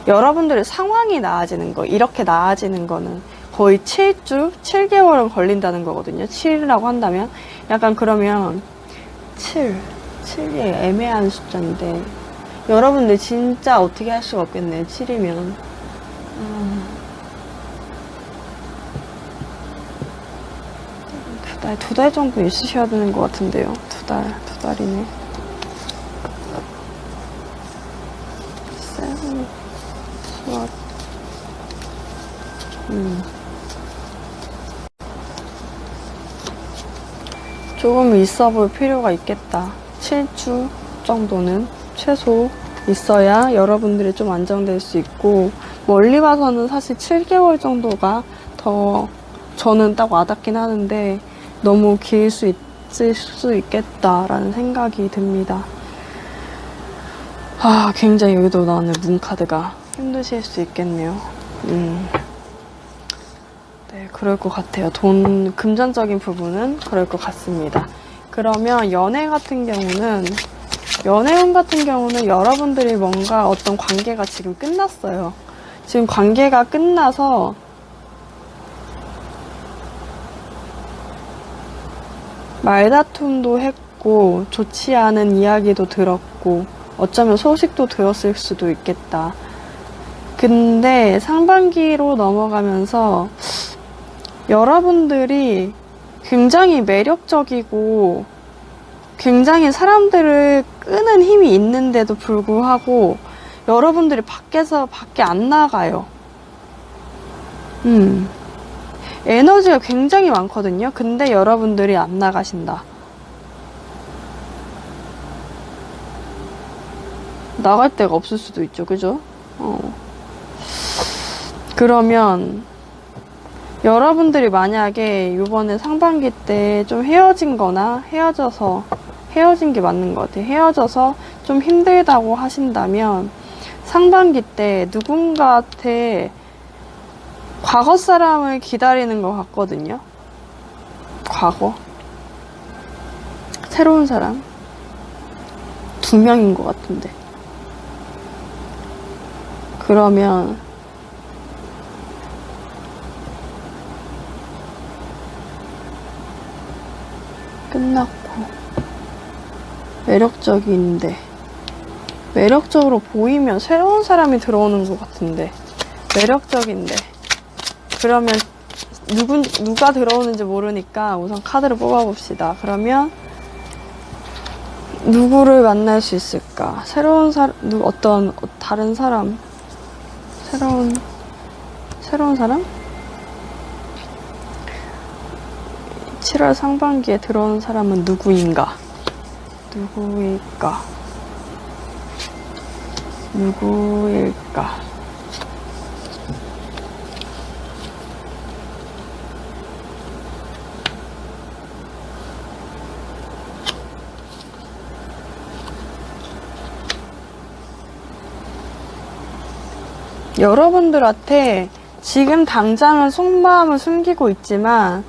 여러분들의 상황이 나아지는 거, 이렇게 나아지는 거는 거의 7주, 7개월은 걸린다는 거거든요. 7이라고 한다면 약간 그러면 7이 애매한 숫자인데 여러분들 진짜 어떻게 할 수가 없겠네. 7이면 두 달 정도 있으셔야 되는 것 같은데요. 두 달이네. 7, 수학. 조금 있어 볼 필요가 있겠다. 7주 정도는 최소 있어야 여러분들이 좀 안정될 수 있고, 멀리 봐서는 사실 7개월 정도가 더 저는 딱 와닿긴 하는데 너무 길 수 있을 수 있겠다라는 생각이 듭니다. 아, 굉장히 여기도 나오네. 문카드가 힘드실 수 있겠네요. 네, 그럴 것 같아요. 금전적인 부분은 그럴 것 같습니다. 그러면 연애운 같은 경우는 여러분들이 뭔가 어떤 관계가 지금 끝났어요. 지금 관계가 끝나서 말다툼도 했고 좋지 않은 이야기도 들었고 어쩌면 소식도 들었을 수도 있겠다. 근데 상반기로 넘어가면서 여러분들이 굉장히 매력적이고 굉장히 사람들을 끄는 힘이 있는데도 불구하고 여러분들이 밖에 안 나가요. 에너지가 굉장히 많거든요. 근데 여러분들이 안 나가신다. 나갈 데가 없을 수도 있죠. 그죠? 그러면 여러분들이 만약에 이번에 상반기 때 좀 헤어진 거나 헤어진 게 맞는 것 같아요. 헤어져서 좀 힘들다고 하신다면 상반기 때 누군가한테 과거 사람을 기다리는 것 같거든요. 과거. 새로운 사람. 2명인 것 같은데. 그러면 끝났고 매력적으로 보이면 새로운 사람이 들어오는 것 같은데 매력적인데 그러면 누가 들어오는지 모르니까 우선 카드를 뽑아봅시다. 그러면 누구를 만날 수 있을까? 어떤 다른 사람? 새로운 사람? 7월 상반기에 들어오는 사람은 누구일까? 여러분들한테 지금 당장은 속마음을 숨기고 있지만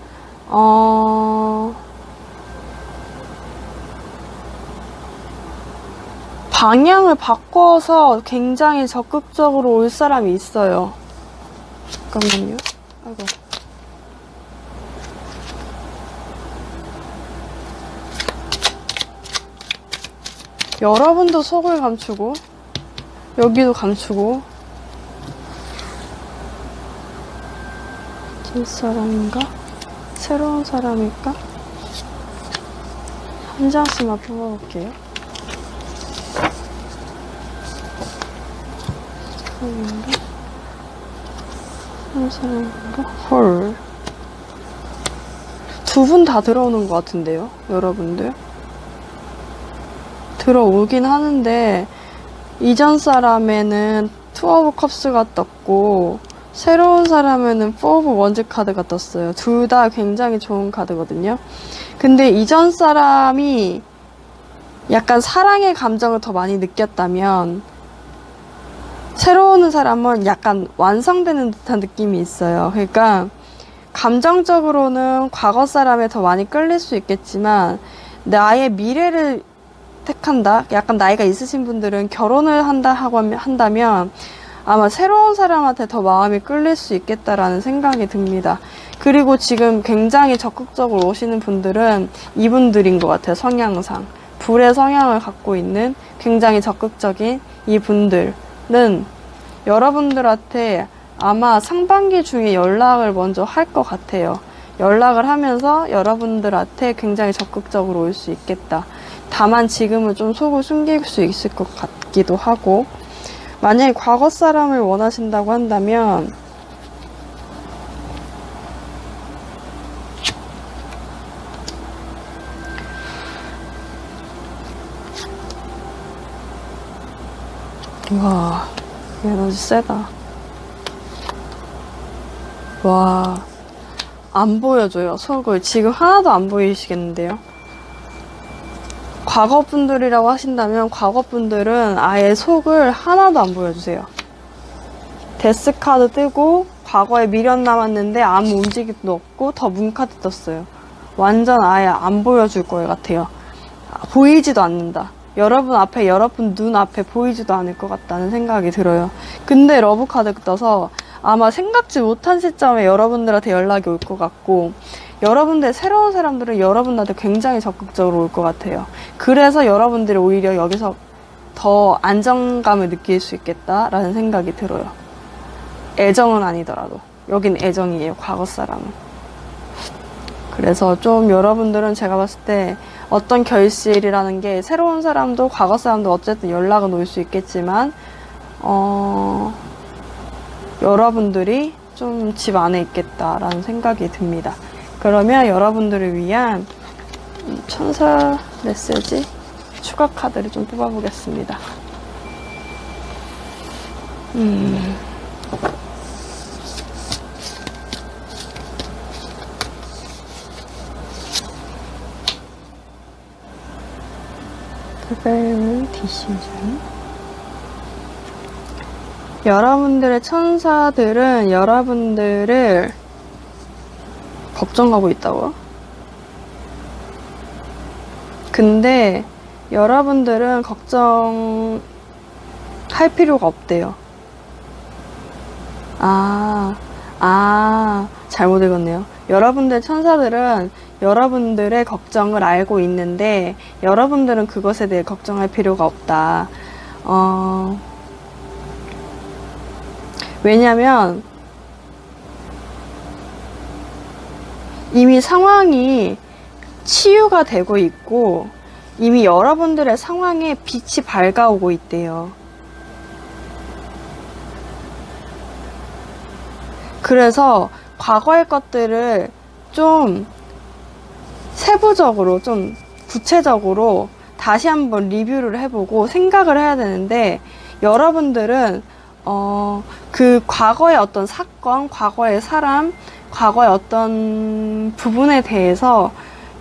방향을 바꿔서 굉장히 적극적으로 올 사람이 있어요. 잠깐만요. 아이고. 여러분도 속을 감추고 여기도 감추고 찐사람인가? 새로운 사람일까? 한 장씩만 뽑아볼게요. 새로운 사람인가? 헐. 2분 다 들어오는 것 같은데요, 여러분들? 들어오긴 하는데 이전 사람에는 투 오브 컵스가 떴고 새로운 사람에는 4 오브 원즈 카드가 떴어요. 둘 다 굉장히 좋은 카드거든요. 근데 이전 사람이 약간 사랑의 감정을 더 많이 느꼈다면 새로운 사람은 약간 완성되는 듯한 느낌이 있어요. 그러니까 감정적으로는 과거 사람에 더 많이 끌릴 수 있겠지만 나의 미래를 택한다? 약간 나이가 있으신 분들은 결혼을 한다면 아마 새로운 사람한테 더 마음이 끌릴 수 있겠다라는 생각이 듭니다. 그리고 지금 굉장히 적극적으로 오시는 분들은 이분들인 것 같아요. 성향상. 불의 성향을 갖고 있는 굉장히 적극적인 이 분들은 여러분들한테 아마 상반기 중에 연락을 먼저 할 것 같아요. 연락을 하면서 여러분들한테 굉장히 적극적으로 올 수 있겠다. 다만 지금은 좀 속을 숨길 수 있을 것 같기도 하고 만약에 과거 사람을 원하신다고 한다면 와, 에너지 세다. 와, 안 보여줘요, 속을. 지금 하나도 안 보이시겠는데요? 과거 분들이라고 하신다면 과거 분들은 아예 속을 하나도 안 보여주세요. 데스카드 뜨고 과거에 미련 남았는데 아무 움직임도 없고 더 문카드 떴어요. 완전 아예 안 보여줄 것 같아요. 보이지도 않는다. 여러분 앞에, 여러분 눈 앞에 보이지도 않을 것 같다는 생각이 들어요. 근데 러브카드 떠서 아마 생각지 못한 시점에 여러분들한테 연락이 올 것 같고, 여러분들 새로운 사람들은 여러분한테 굉장히 적극적으로 올 것 같아요. 그래서 여러분들이 오히려 여기서 더 안정감을 느낄 수 있겠다라는 생각이 들어요. 애정은 아니더라도. 여긴 애정이에요, 과거 사람은. 그래서 좀 여러분들은 제가 봤을 때 어떤 결실이라는 게 새로운 사람도 과거 사람도 어쨌든 연락은 올 수 있겠지만 여러분들이 좀 집 안에 있겠다라는 생각이 듭니다. 그러면 여러분들을 위한 천사 메시지 추가 카드를 좀 뽑아보겠습니다. 디시전. 여러분들의 천사들은 여러분들을 걱정하고 있다고요? 근데 여러분들은 걱정할 필요가 없대요. 잘못 읽었네요. 여러분들 천사들은 여러분들의 걱정을 알고 있는데 여러분들은 그것에 대해 걱정할 필요가 없다. 왜냐면 이미 상황이 치유가 되고 있고 이미 여러분들의 상황에 빛이 밝아오고 있대요. 그래서 과거의 것들을 좀 세부적으로, 좀 구체적으로 다시 한번 리뷰를 해보고 생각을 해야 되는데, 여러분들은 그 과거의 어떤 사건, 과거의 사람, 과거의 어떤 부분에 대해서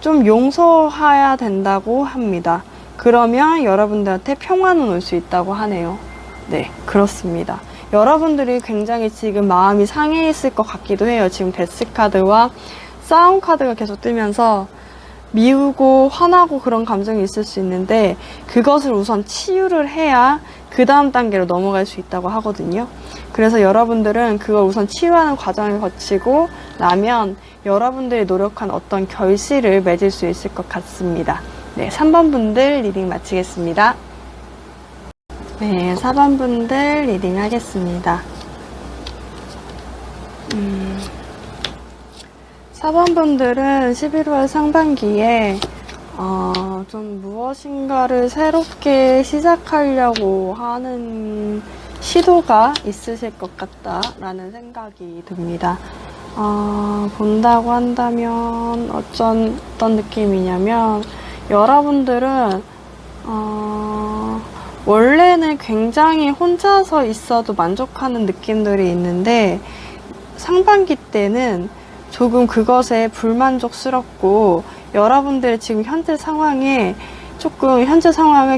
좀 용서해야 된다고 합니다. 그러면 여러분들한테 평화는 올 수 있다고 하네요. 네, 그렇습니다. 여러분들이 굉장히 지금 마음이 상해 있을 것 같기도 해요. 지금 데스카드와 싸움 카드가 계속 뜨면서 미우고 화나고 그런 감정이 있을 수 있는데 그것을 우선 치유를 해야 그 다음 단계로 넘어갈 수 있다고 하거든요. 그래서 여러분들은 그걸 우선 치유하는 과정을 거치고 나면 여러분들이 노력한 어떤 결실을 맺을 수 있을 것 같습니다. 네, 3번 분들 리딩 마치겠습니다. 네, 4번 분들 리딩 하겠습니다. 4번 분들은 11월 상반기에 좀 무엇인가를 새롭게 시작하려고 하는 시도가 있으실 것 같다라는 생각이 듭니다. 본다고 한다면 어떤 느낌이냐면 여러분들은 원래는 굉장히 혼자서 있어도 만족하는 느낌들이 있는데 상반기 때는 조금 그것에 불만족스럽고 여러분들의 지금 현재 상황을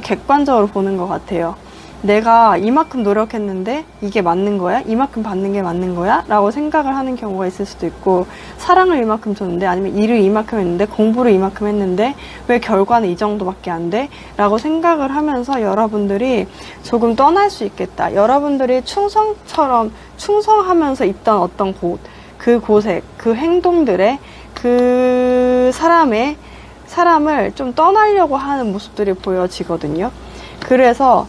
객관적으로 보는 것 같아요. 내가 이만큼 노력했는데 이게 맞는 거야? 이만큼 받는 게 맞는 거야? 라고 생각을 하는 경우가 있을 수도 있고, 사랑을 이만큼 줬는데, 아니면 일을 이만큼 했는데, 공부를 이만큼 했는데 왜 결과는 이 정도밖에 안 돼? 라고 생각을 하면서 여러분들이 조금 떠날 수 있겠다. 여러분들이 충성처럼 충성하면서 있던 어떤 그곳에 그 행동들에 그 사람을 좀 떠나려고 하는 모습들이 보여지거든요. 그래서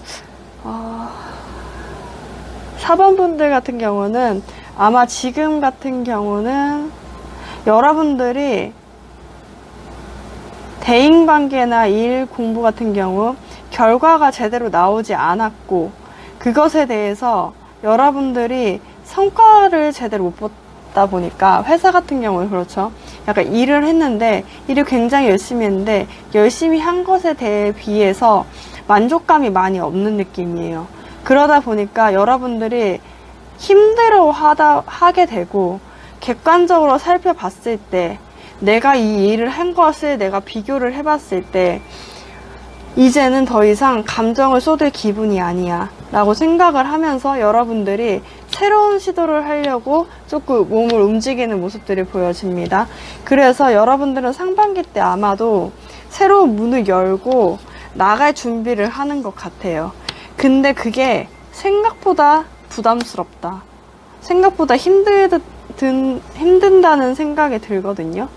4번 분들 같은 경우는 아마 지금 같은 경우는 여러분들이 대인관계나 일 공부 같은 경우 결과가 제대로 나오지 않았고 그것에 대해서 여러분들이 성과를 제대로 못 보다 보니까, 회사 같은 경우는 그렇죠. 약간 일을 했는데 일을 굉장히 열심히 했는데 열심히 한 것에 대해 비해서 만족감이 많이 없는 느낌이에요. 그러다 보니까 여러분들이 하게 되고 객관적으로 살펴봤을 때, 내가 이 일을 한 것을 내가 비교를 해봤을 때, 이제는 더 이상 감정을 쏟을 기분이 아니야 라고 생각을 하면서 여러분들이 새로운 시도를 하려고 조금 몸을 움직이는 모습들이 보여집니다. 그래서 여러분들은 상반기 때 아마도 새로운 문을 열고 나갈 준비를 하는 것 같아요. 근데 그게 생각보다 부담스럽다, 생각보다 힘든다는 생각이 들거든요.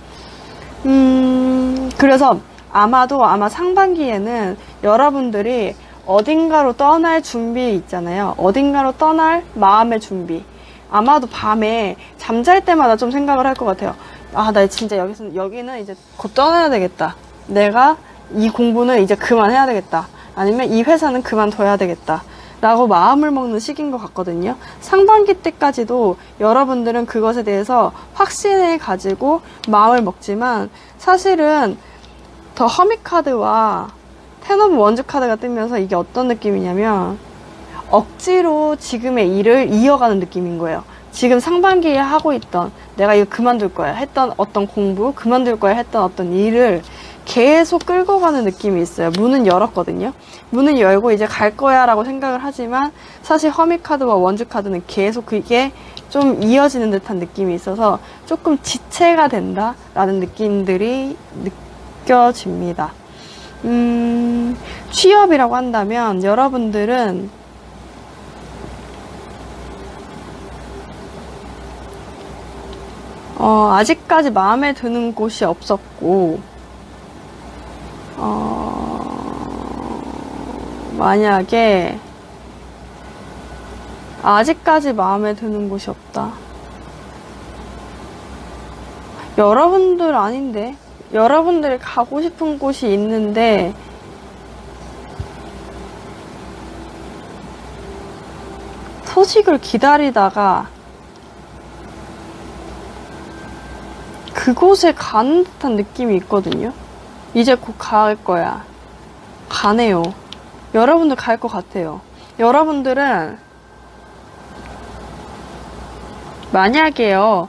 그래서 아마 상반기에는 여러분들이 어딘가로 떠날 준비 있잖아요. 어딘가로 떠날 마음의 준비. 아마도 밤에 잠잘 때마다 좀 생각을 할 것 같아요. 아, 나 진짜 여기는 이제 곧 떠나야 되겠다. 내가 이 공부는 이제 그만해야 되겠다. 아니면 이 회사는 그만둬야 되겠다. 라고 마음을 먹는 시기인 것 같거든요. 상반기 때까지도 여러분들은 그것에 대해서 확신을 가지고 마음을 먹지만, 사실은 더 허미 카드와 텐 오브 원즈 카드가 뜨면서 이게 어떤 느낌이냐면 억지로 지금의 일을 이어가는 느낌인 거예요. 지금 상반기에 하고 있던, 내가 이거 그만둘 거야 했던 어떤 공부, 그만둘 거야 했던 어떤 일을 계속 끌고 가는 느낌이 있어요. 문은 열었거든요. 문은 열고 이제 갈 거야 라고 생각을 하지만, 사실 허미 카드와 원즈 카드는 계속 그게 좀 이어지는 듯한 느낌이 있어서 조금 지체가 된다 라는 느낌들이 느껴집니다. 취업이라고 한다면 여러분들은 아직까지 마음에 드는 곳이 없었고, 만약에 아직까지 마음에 드는 곳이 없다. 여러분들 아닌데? 여러분들이 가고 싶은 곳이 있는데 소식을 기다리다가 그곳에 가는 듯한 느낌이 있거든요. 이제 곧 갈 거야. 가네요. 여러분들 갈 것 같아요. 여러분들은 만약에요,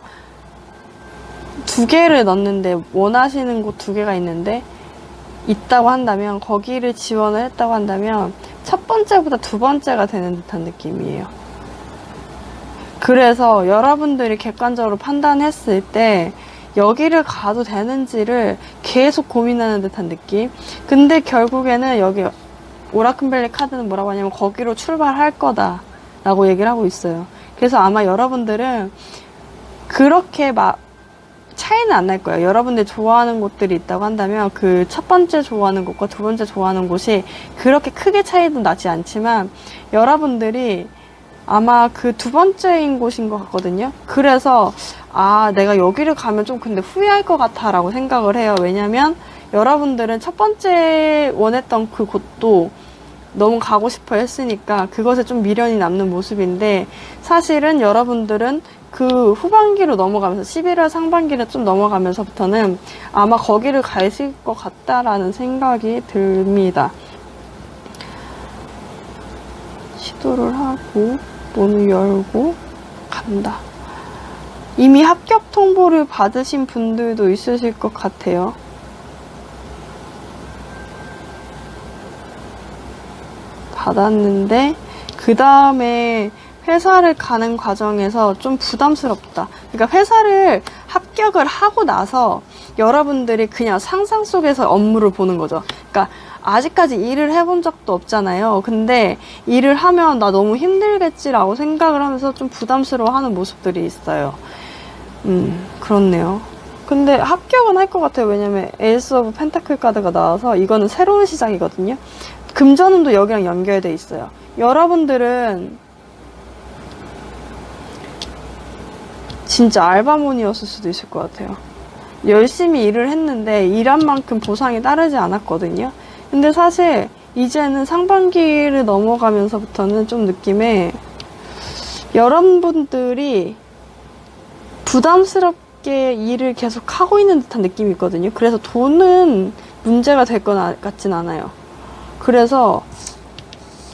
2개를 넣는데 원하시는 곳 2개가 있는데 있다고 한다면, 거기를 지원을 했다고 한다면 첫 번째보다 2번째가 되는 듯한 느낌이에요. 그래서 여러분들이 객관적으로 판단했을 때 여기를 가도 되는지를 계속 고민하는 듯한 느낌. 근데 결국에는 여기 오라클밸리 카드는 뭐라고 하냐면 거기로 출발할 거다 라고 얘기를 하고 있어요. 그래서 아마 여러분들은 그렇게 막 차이는 안 날 거예요. 여러분들이 좋아하는 곳들이 있다고 한다면 그 첫 번째 좋아하는 곳과 2번째 좋아하는 곳이 그렇게 크게 차이도 나지 않지만, 여러분들이 아마 그 2번째인 곳인 것 같거든요. 그래서 내가 여기를 가면 좀 근데 후회할 것 같아 라고 생각을 해요. 왜냐면 여러분들은 첫 번째 원했던 그 곳도 너무 가고 싶어 했으니까 그것에 좀 미련이 남는 모습인데, 사실은 여러분들은 그 후반기로 넘어가면서 11월 상반기를 좀 넘어가면서부터는 아마 거기를 가실 것 같다라는 생각이 듭니다. 시도를 하고 문을 열고 간다. 이미 합격 통보를 받으신 분들도 있으실 것 같아요. 받았는데 그 다음에 회사를 가는 과정에서 좀 부담스럽다. 그러니까 회사를 합격을 하고 나서 여러분들이 그냥 상상 속에서 업무를 보는 거죠. 그러니까 아직까지 일을 해본 적도 없잖아요. 근데 일을 하면 나 너무 힘들겠지라고 생각을 하면서 좀 부담스러워하는 모습들이 있어요. 그렇네요. 근데 합격은 할 것 같아요. 왜냐면 에이스 오브 펜타클 카드가 나와서 이거는 새로운 시작이거든요. 금전운도 여기랑 연결돼 있어요. 여러분들은 진짜 알바몬이었을 수도 있을 것 같아요. 열심히 일을 했는데 일한 만큼 보상이 따르지 않았거든요. 근데 사실 이제는 상반기를 넘어가면서부터는 좀 느낌에 여러분들이 부담스럽게 일을 계속 하고 있는 듯한 느낌이 있거든요. 그래서 돈은 문제가 될 것 같진 않아요. 그래서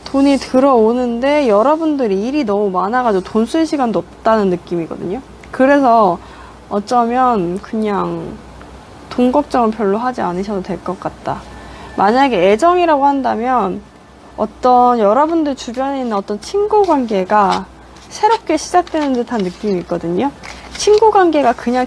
돈이 들어오는데 여러분들이 일이 너무 많아가지고 돈 쓸 시간도 없다는 느낌이거든요. 그래서 어쩌면 그냥 돈 걱정은 별로 하지 않으셔도 될 것 같다. 만약에 애정이라고 한다면 어떤 여러분들 주변에 있는 어떤 친구 관계가 새롭게 시작되는 듯한 느낌이 있거든요. 친구 관계가 그냥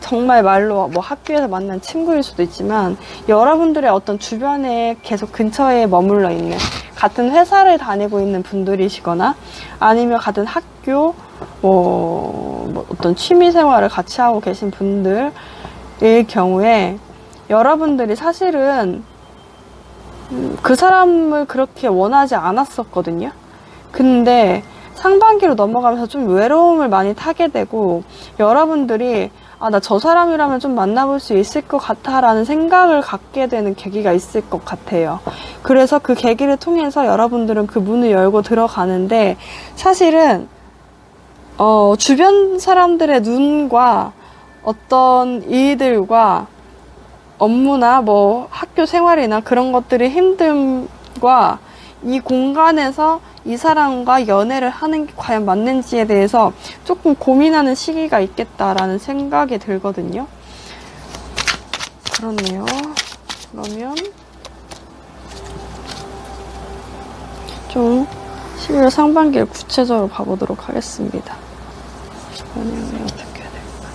정말 말로 뭐 학교에서 만난 친구일 수도 있지만 여러분들의 어떤 주변에 계속 근처에 머물러 있는 같은 회사를 다니고 있는 분들이시거나 아니면 같은 학교 뭐 어떤 취미 생활을 같이 하고 계신 분들일 경우에 여러분들이 사실은 그 사람을 그렇게 원하지 않았었거든요. 근데 상반기로 넘어가면서 좀 외로움을 많이 타게 되고 여러분들이 나 저 사람이라면 좀 만나볼 수 있을 것 같아 라는 생각을 갖게 되는 계기가 있을 것 같아요. 그래서 그 계기를 통해서 여러분들은 그 문을 열고 들어가는데 사실은 주변 사람들의 눈과 어떤 일들과 업무나 뭐 학교 생활이나 그런 것들의 힘듦과 이 공간에서 이 사람과 연애를 하는 게 과연 맞는지에 대해서 조금 고민하는 시기가 있겠다라는 생각이 들거든요. 그렇네요. 그러면 좀 11월 상반기를 구체적으로 봐보도록 하겠습니다. 연애를 어떻게 해야 될까?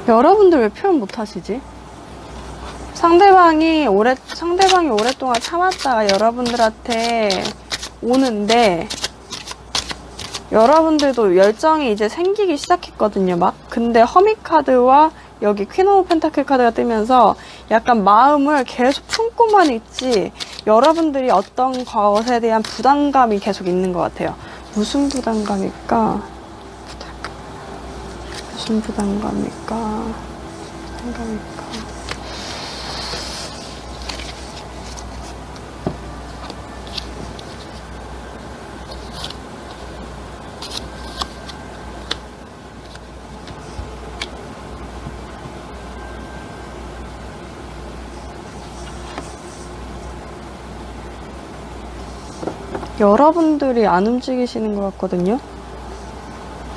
여러분들 왜 표현 못 하시지? 상대방이 오랫동안 참았다가 여러분들한테 오는데 여러분들도 열정이 이제 생기기 시작했거든요, 막. 근데 허밋 카드와 여기 퀸 오브 펜타클 카드가 뜨면서 약간 마음을 계속 품고만 있지 여러분들이 어떤 것에 대한 부담감이 계속 있는 것 같아요. 무슨 부담감일까? 무슨 부담감일까? 여러분들이 안 움직이시는 것 같거든요.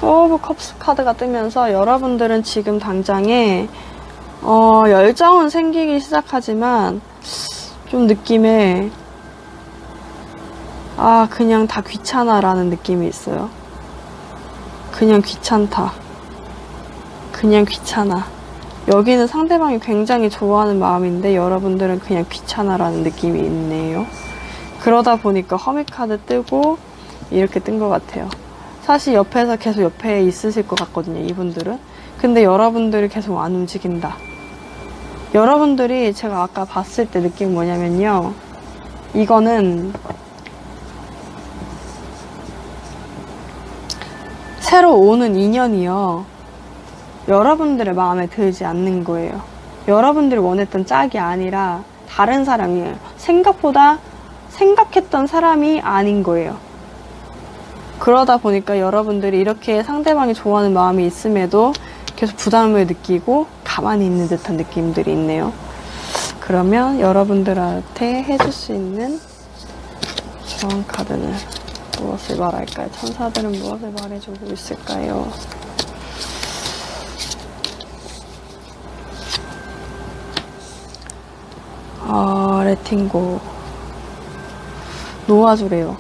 오브 컵스 카드가 뜨면서 여러분들은 지금 당장에 열정은 생기기 시작하지만 좀 느낌에 그냥 다 귀찮아 라는 느낌이 있어요. 그냥 귀찮다. 그냥 귀찮아. 여기는 상대방이 굉장히 좋아하는 마음인데 여러분들은 그냥 귀찮아 라는 느낌이 있네요. 그러다 보니까 허밋 카드 뜨고 이렇게 뜬 것 같아요. 사실 옆에서 계속 옆에 있으실 것 같거든요, 이분들은. 근데 여러분들이 계속 안 움직인다. 여러분들이 제가 아까 봤을 때 느낀 뭐냐면요. 이거는 새로 오는 인연이요. 여러분들의 마음에 들지 않는 거예요. 여러분들이 원했던 짝이 아니라 다른 사람이에요. 생각보다 생각했던 사람이 아닌 거예요. 그러다 보니까 여러분들이 이렇게 상대방이 좋아하는 마음이 있음에도 계속 부담을 느끼고 가만히 있는 듯한 느낌들이 있네요. 그러면 여러분들한테 해줄 수 있는 조언 카드는 무엇을 말할까요? 천사들은 무엇을 말해주고 있을까요? 레팅고 놓아주래요.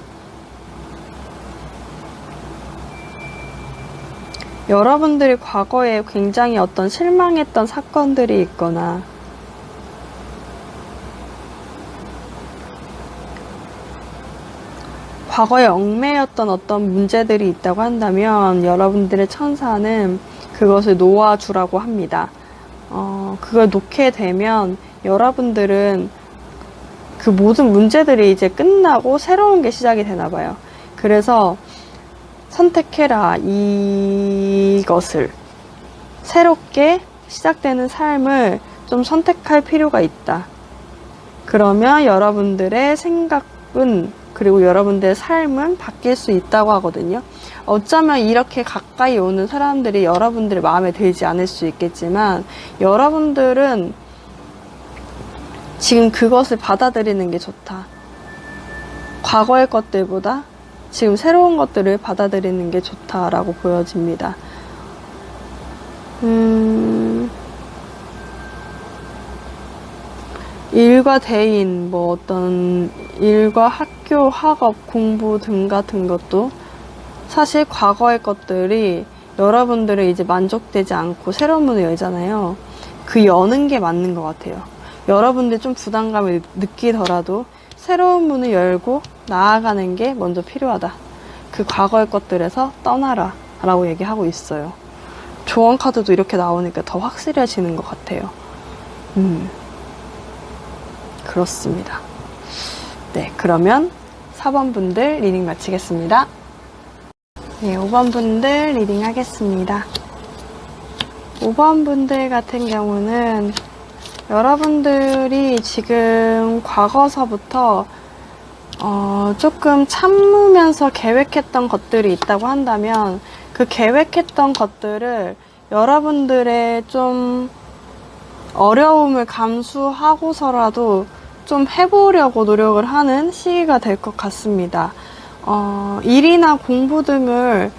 여러분들이 과거에 굉장히 어떤 실망했던 사건들이 있거나 과거에 얽매였던 어떤 문제들이 있다고 한다면 여러분들의 천사는 그것을 놓아주라고 합니다. 그걸 놓게 되면 여러분들은 그 모든 문제들이 이제 끝나고 새로운 게 시작이 되나 봐요. 그래서 선택해라, 이것을 새롭게 시작되는 삶을 좀 선택할 필요가 있다. 그러면 여러분들의 생각은, 그리고 여러분들의 삶은 바뀔 수 있다고 하거든요. 어쩌면 이렇게 가까이 오는 사람들이 여러분들의 마음에 들지 않을 수 있겠지만, 여러분들은 지금 그것을 받아들이는 게 좋다. 과거의 것들보다 지금 새로운 것들을 받아들이는 게 좋다라고 보여집니다. 일과 대인, 뭐 어떤 일과 학교, 학업, 공부 등 같은 것도 사실 과거의 것들이 여러분들은 이제 만족되지 않고 새로운 문을 열잖아요. 그 여는 게 맞는 것 같아요. 여러분들이 좀 부담감을 느끼더라도 새로운 문을 열고 나아가는 게 먼저 필요하다. 그 과거의 것들에서 떠나라 라고 얘기하고 있어요. 조언 카드도 이렇게 나오니까 더 확실해지는 것 같아요. 그렇습니다. 네, 그러면 4번 분들 리딩 마치겠습니다. 네, 5번 분들 리딩 하겠습니다. 5번 분들 같은 경우는 여러분들이 지금 과거서부터 조금 참으면서 계획했던 것들이 있다고 한다면 그 계획했던 것들을 여러분들의 좀 어려움을 감수하고서라도 좀 해보려고 노력을 하는 시기가 될 것 같습니다. 일이나 공부 등을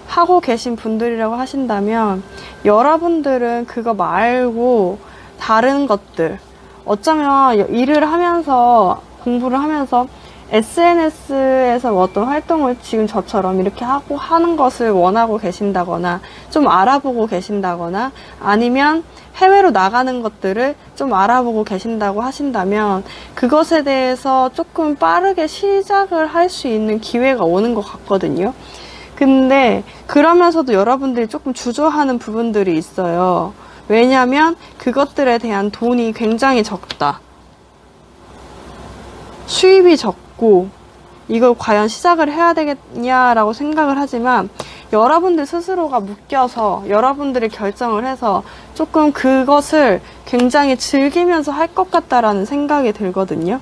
하고 계신 분들이라고 하신다면 여러분들은 그거 말고 다른 것들, 어쩌면 일을 하면서 공부를 하면서 SNS에서 어떤 활동을 지금 저처럼 이렇게 하고 하는 것을 원하고 계신다거나 좀 알아보고 계신다거나 아니면 해외로 나가는 것들을 좀 알아보고 계신다고 하신다면 그것에 대해서 조금 빠르게 시작을 할 수 있는 기회가 오는 것 같거든요. 근데 그러면서도 여러분들이 조금 주저하는 부분들이 있어요. 왜냐하면 그것들에 대한 돈이 굉장히 적다. 수입이 적고 이걸 과연 시작을 해야 되겠냐라고 생각을 하지만 여러분들 스스로가 묶여서 여러분들이 결정을 해서 조금 그것을 굉장히 즐기면서 할 것 같다라는 생각이 들거든요.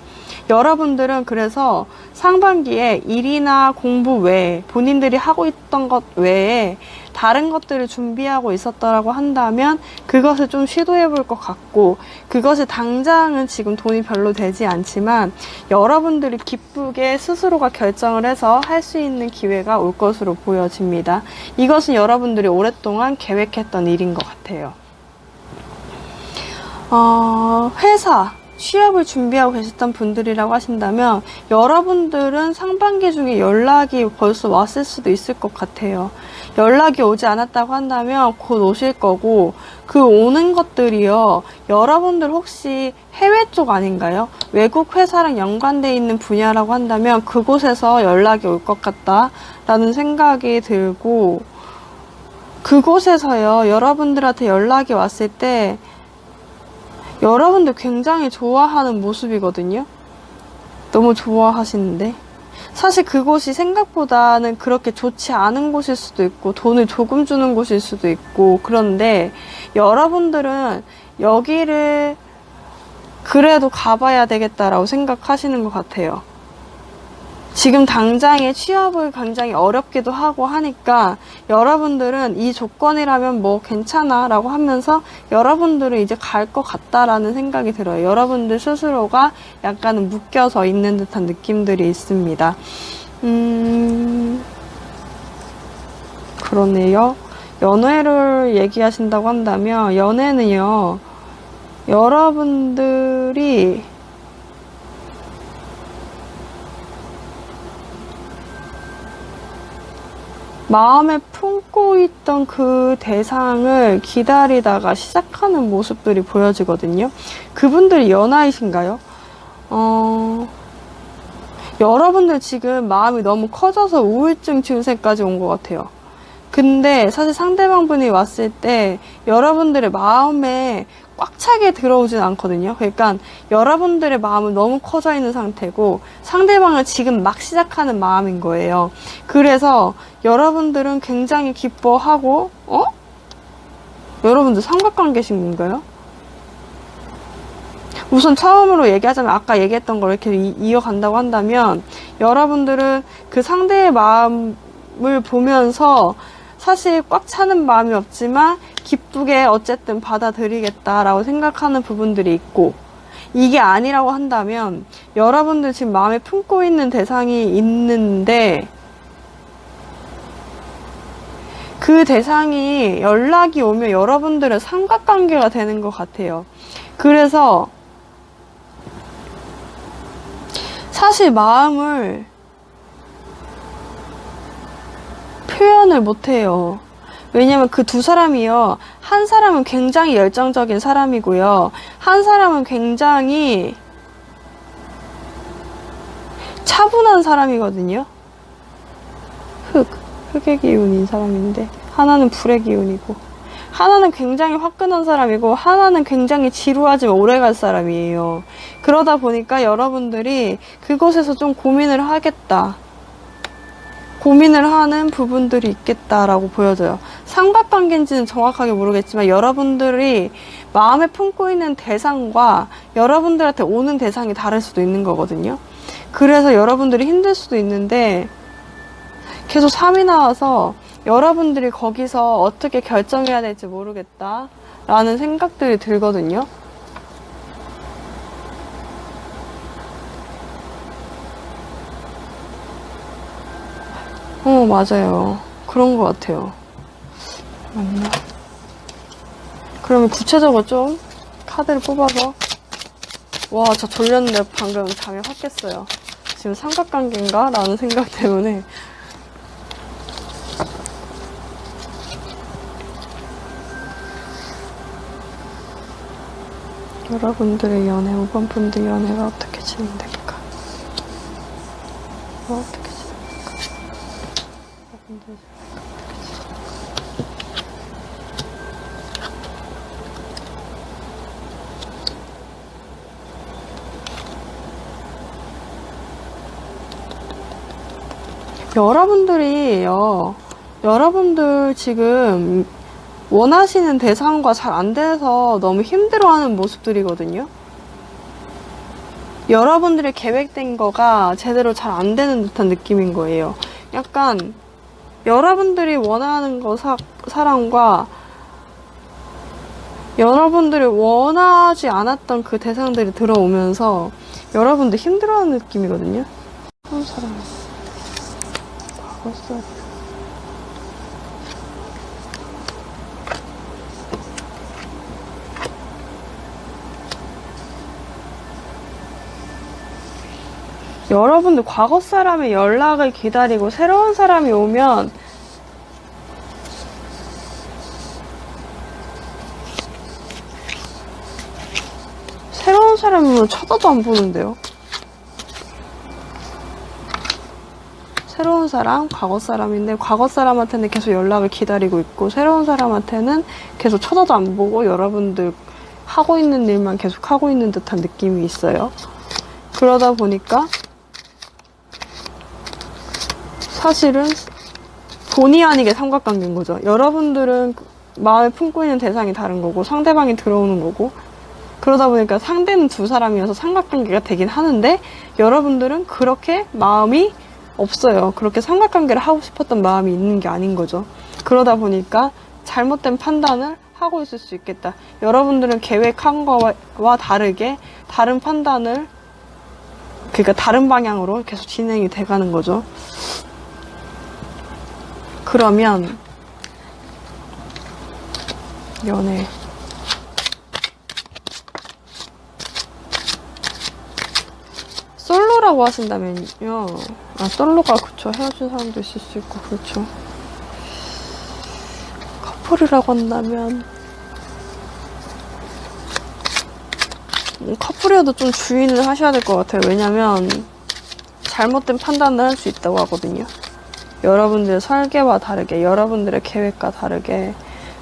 여러분들은 그래서 상반기에 일이나 공부 외에 본인들이 하고 있던 것 외에 다른 것들을 준비하고 있었더라고 한다면 그것을 좀 시도해 볼 것 같고 그것이 당장은 지금 돈이 별로 되지 않지만 여러분들이 기쁘게 스스로가 결정을 해서 할 수 있는 기회가 올 것으로 보여집니다. 이것은 여러분들이 오랫동안 계획했던 일인 것 같아요. 회사, 취업을 준비하고 계셨던 분들이라고 하신다면 여러분들은 상반기 중에 연락이 벌써 왔을 수도 있을 것 같아요. 연락이 오지 않았다고 한다면 곧 오실 거고 그 오는 것들이요. 여러분들 혹시 해외 쪽 아닌가요? 외국 회사랑 연관되어 있는 분야라고 한다면 그곳에서 연락이 올 것 같다라는 생각이 들고 그곳에서요. 여러분들한테 연락이 왔을 때 여러분들 굉장히 좋아하는 모습이거든요. 너무 좋아하시는데 사실 그곳이 생각보다는 그렇게 좋지 않은 곳일 수도 있고 돈을 조금 주는 곳일 수도 있고 그런데 여러분들은 여기를 그래도 가봐야 되겠다라고 생각하시는 것 같아요. 지금 당장에 취업을 굉장히 어렵기도 하고 하니까 여러분들은 이 조건이라면 뭐 괜찮아 라고 하면서 여러분들은 이제 갈 것 같다라는 생각이 들어요. 여러분들 스스로가 약간은 묶여서 있는 듯한 느낌들이 있습니다. 그러네요. 연애를 얘기하신다고 한다면 연애는요. 여러분들이 마음에 품고 있던 그 대상을 기다리다가 시작하는 모습들이 보여지거든요. 그분들이 연하이신가요? 여러분들 지금 마음이 너무 커져서 우울증 증세까지 온 것 같아요. 근데 사실 상대방분이 왔을 때 여러분들의 마음에 꽉 차게 들어오진 않거든요. 그러니까 여러분들의 마음은 너무 커져 있는 상태고 상대방을 지금 막 시작하는 마음인 거예요. 그래서 여러분들은 굉장히 기뻐하고 여러분들 삼각관계신 건가요? 우선 처음으로 얘기하자면 아까 얘기했던 걸 이렇게 이어간다고 한다면 여러분들은 그 상대의 마음을 보면서 사실 꽉 차는 마음이 없지만 기쁘게 어쨌든 받아들이겠다라고 생각하는 부분들이 있고, 이게 아니라고 한다면 여러분들 지금 마음에 품고 있는 대상이 있는데 그 대상이 연락이 오면 여러분들은 삼각관계가 되는 것 같아요. 그래서 사실 마음을 표현을 못해요. 왜냐면 그 두 사람이요, 한 사람은 굉장히 열정적인 사람이고요, 한 사람은 굉장히 차분한 사람이거든요. 흑의 기운인 사람인데 하나는 불의 기운이고, 하나는 굉장히 화끈한 사람이고 하나는 굉장히 지루하지만 오래갈 사람이에요. 그러다 보니까 여러분들이 그곳에서 좀 고민을 하겠다, 고민을 하는 부분들이 있겠다라고 보여져요. 삼각관계인지는 정확하게 모르겠지만 여러분들이 마음에 품고 있는 대상과 여러분들한테 오는 대상이 다를 수도 있는 거거든요. 그래서 여러분들이 힘들 수도 있는데 계속 3이 나와서 여러분들이 거기서 어떻게 결정해야 될지 모르겠다 라는 생각들이 들거든요. 맞아요. 그런 것 같아요. 맞나? 그러면 구체적으로 좀 카드를 뽑아서, 와, 저 졸렸는데 방금 잠이 확 깼어요. 지금 삼각관계인가? 라는 생각 때문에. 여러분들의 연애, 5번 분들 연애가 어떻게 진행될까? 어떻게 진행될까? 여러분들 여러분들이요, 여러분들 지금 원하시는 대상과 잘 안 돼서 너무 힘들어하는 모습들이거든요. 여러분들의 계획된 거가 제대로 잘 안 되는 듯한 느낌인 거예요. 약간 여러분들이 원하는 거 사람과 여러분들이 원하지 않았던 그 대상들이 들어오면서 여러분들 힘들어하는 느낌이거든요. 그런 사람 과거사 여러분들 과거 사람의 연락을 기다리고 새로운 사람이 오면 새로운 사람이면 쳐다도 안 보는데요. 새로운 사람, 과거 사람인데 과거 사람한테는 계속 연락을 기다리고 있고 새로운 사람한테는 계속 쳐다도 안 보고 여러분들 하고 있는 일만 계속 하고 있는 듯한 느낌이 있어요. 그러다 보니까 사실은 본의 아니게 삼각관계인 거죠. 여러분들은 마음에 품고 있는 대상이 다른 거고 상대방이 들어오는 거고, 그러다 보니까 상대는 두 사람이어서 삼각관계가 되긴 하는데 여러분들은 그렇게 마음이 없어요. 그렇게 삼각관계를 하고 싶었던 마음이 있는 게 아닌 거죠. 그러다 보니까 잘못된 판단을 하고 있을 수 있겠다. 여러분들은 계획한 거와 다르게 다른 판단을, 그러니까 다른 방향으로 계속 진행이 돼가는 거죠. 그러면 연애 솔로라고 하신다면요, 솔로가 그쵸, 헤어진 사람도 있을 수 있고 그렇죠. 커플이라고 한다면 커플이어도 좀 주의는 하셔야 될 것 같아요. 왜냐면 잘못된 판단을 할 수 있다고 하거든요. 여러분들의 설계와 다르게, 여러분들의 계획과 다르게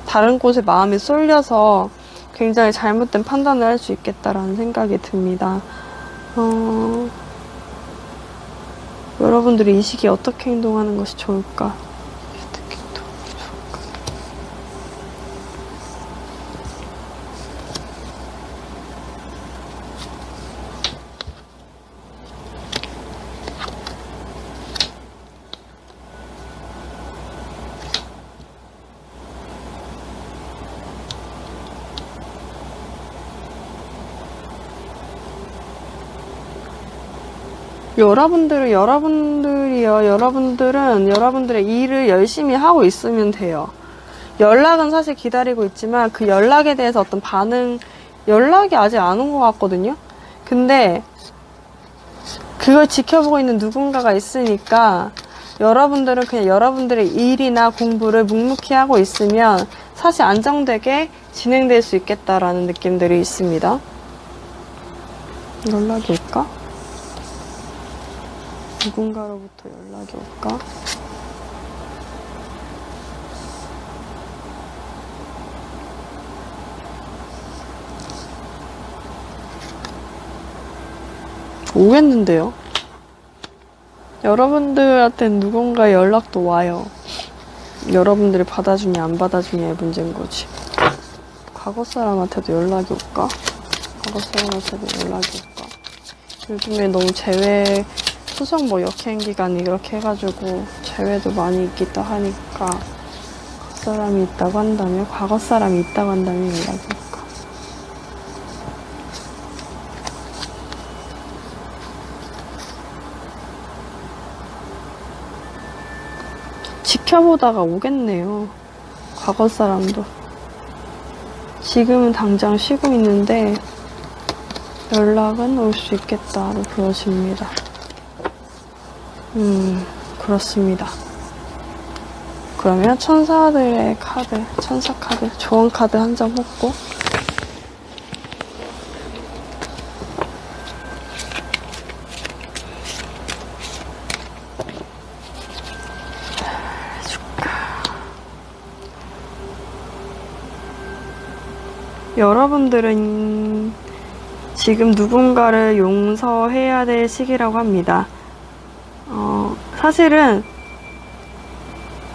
다른 곳에 마음이 쏠려서 굉장히 잘못된 판단을 할 수 있겠다라는 생각이 듭니다. 여러분들이 이 시기에 어떻게 행동하는 것이 좋을까? 어떻게 행동하는 게 좋을까? 여러분들은 여러분들의 일을 열심히 하고 있으면 돼요. 연락은 사실 기다리고 있지만 그 연락에 대해서 어떤 반응, 연락이 아직 안 온 것 같거든요. 근데 그걸 지켜보고 있는 누군가가 있으니까 여러분들은 그냥 여러분들의 일이나 공부를 묵묵히 하고 있으면 사실 안정되게 진행될 수 있겠다라는 느낌들이 있습니다. 연락이 올까? 누군가로부터 연락이 올까? 오겠는데요? 여러분들한테 누군가 연락도 와요. 여러분들이 받아주냐 안 받아주냐의 문제인 거지. 과거 사람한테도 연락이 올까? 과거 사람한테도 연락이 올까? 요즘에 너무 재회, 수석 뭐 역행 기간 이렇게 해가지고 재회도 많이 있기도 하니까 그 사람이 있다고 한다면, 과거 사람이 있다고 한다면 연락이 올까? 지켜보다가 오겠네요. 과거 사람도. 지금은 당장 쉬고 있는데 연락은 올 수 있겠다로 보여집니다. 그렇습니다. 그러면 천사들의 카드, 천사 카드, 조언 카드 한 장 뽑고 여러분들은 지금 누군가를 용서해야 될 시기라고 합니다. 사실은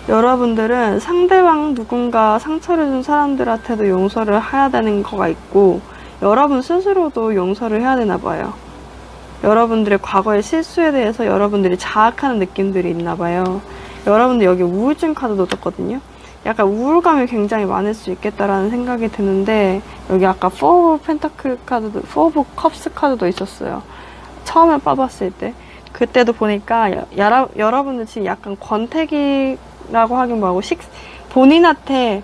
여러분들은 상대방 누군가 상처를 준 사람들한테도 용서를 해야 되는 거가 있고, 여러분 스스로도 용서를 해야 되나 봐요. 여러분들의 과거의 실수에 대해서 여러분들이 자학하는 느낌들이 있나 봐요. 여러분들 여기 우울증 카드도 떴거든요. 약간 우울감이 굉장히 많을 수 있겠다라는 생각이 드는데, 여기 아까 4 오브 펜타클 카드도, 4 오브 컵스 카드도 있었어요. 처음에 빠봤을 때. 그때도 보니까 여러분들 지금 약간 권태기라고 하긴 뭐하고, 본인한테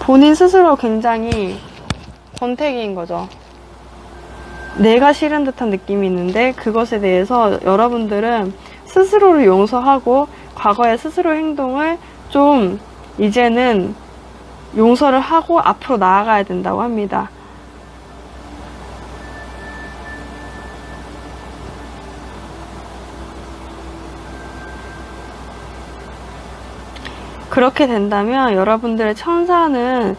본인 스스로 굉장히 권태기인 거죠. 내가 싫은 듯한 느낌이 있는데, 그것에 대해서 여러분들은 스스로를 용서하고 과거의 스스로 행동을 좀 이제는 용서를 하고 앞으로 나아가야 된다고 합니다. 그렇게 된다면 여러분들의 천사는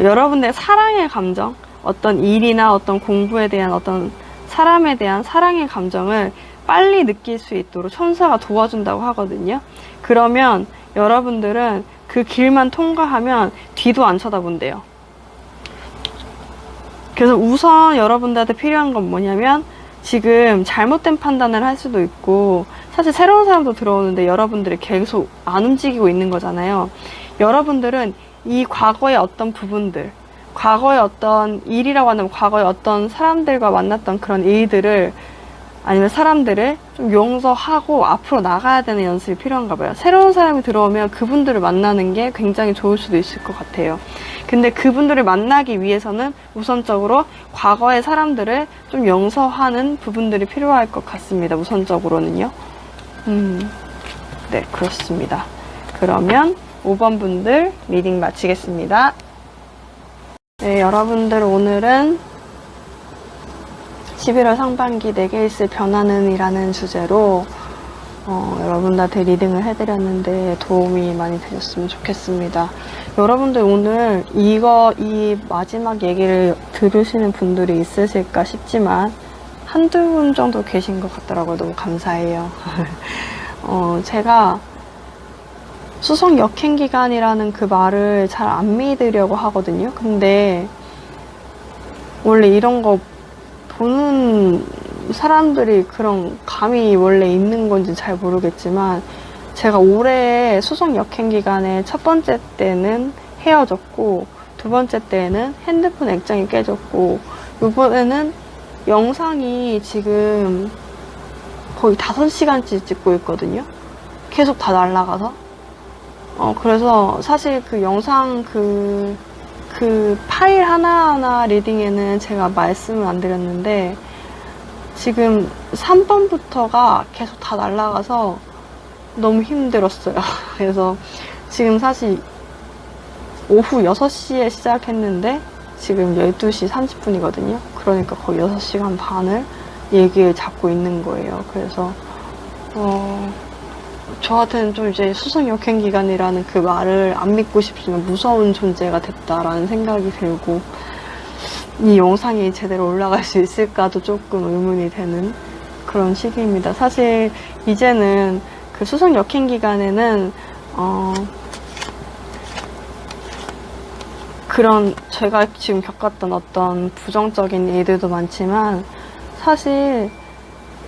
여러분들의 사랑의 감정, 어떤 일이나 어떤 공부에 대한 어떤 사람에 대한 사랑의 감정을 빨리 느낄 수 있도록 천사가 도와준다고 하거든요. 그러면 여러분들은 그 길만 통과하면 뒤도 안 쳐다본대요. 그래서 우선 여러분들한테 필요한 건 뭐냐면, 지금 잘못된 판단을 할 수도 있고, 사실 새로운 사람도 들어오는데 여러분들이 계속 안 움직이고 있는 거잖아요. 여러분들은 이 과거의 어떤 부분들, 과거의 어떤 일이라고 한다면 과거의 어떤 사람들과 만났던 그런 일들을, 아니면 사람들을 좀 용서하고 앞으로 나가야 되는 연습이 필요한가 봐요. 새로운 사람이 들어오면 그분들을 만나는 게 굉장히 좋을 수도 있을 것 같아요. 근데 그분들을 만나기 위해서는 우선적으로 과거의 사람들을 좀 용서하는 부분들이 필요할 것 같습니다. 우선적으로는요. 네, 그렇습니다. 그러면 5번 분들 리딩 마치겠습니다. 네, 여러분들 오늘은 11월 상반기 내게 있을 변화는 이라는 주제로 여러분들한테 리딩을 해드렸는데 도움이 많이 되셨으면 좋겠습니다. 여러분들 오늘 이 마지막 얘기를 들으시는 분들이 있으실까 싶지만 한두 분 정도 계신 것 같더라고요. 너무 감사해요. 제가 수성 역행 기간이라는 그 말을 잘 안 믿으려고 하거든요. 근데 원래 이런 거 보는 사람들이 그런 감이 원래 있는 건지 잘 모르겠지만, 제가 올해 수성 역행 기간에 첫 번째 때는 헤어졌고, 두 번째 때는 핸드폰 액정이 깨졌고, 이번에는 영상이 지금 거의 5시간째 찍고 있거든요. 계속 다 날아가서. 그래서 사실 그 영상 그 파일 하나하나 리딩에는 제가 말씀을 안 드렸는데, 지금 3번부터가 계속 다 날아가서 너무 힘들었어요. 그래서 지금 사실 오후 6시에 시작했는데 지금 12시 30분이거든요. 그러니까 거의 6시간 반을 얘기를 잡고 있는 거예요. 그래서 저한테는 좀 이제 수성 역행 기간이라는 그 말을 안 믿고 싶지만 무서운 존재가 됐다라는 생각이 들고, 이 영상이 제대로 올라갈 수 있을까도 조금 의문이 되는 그런 시기입니다. 사실 이제는 그 수성 역행 기간에는 그런 제가 지금 겪었던 어떤 부정적인 일들도 많지만, 사실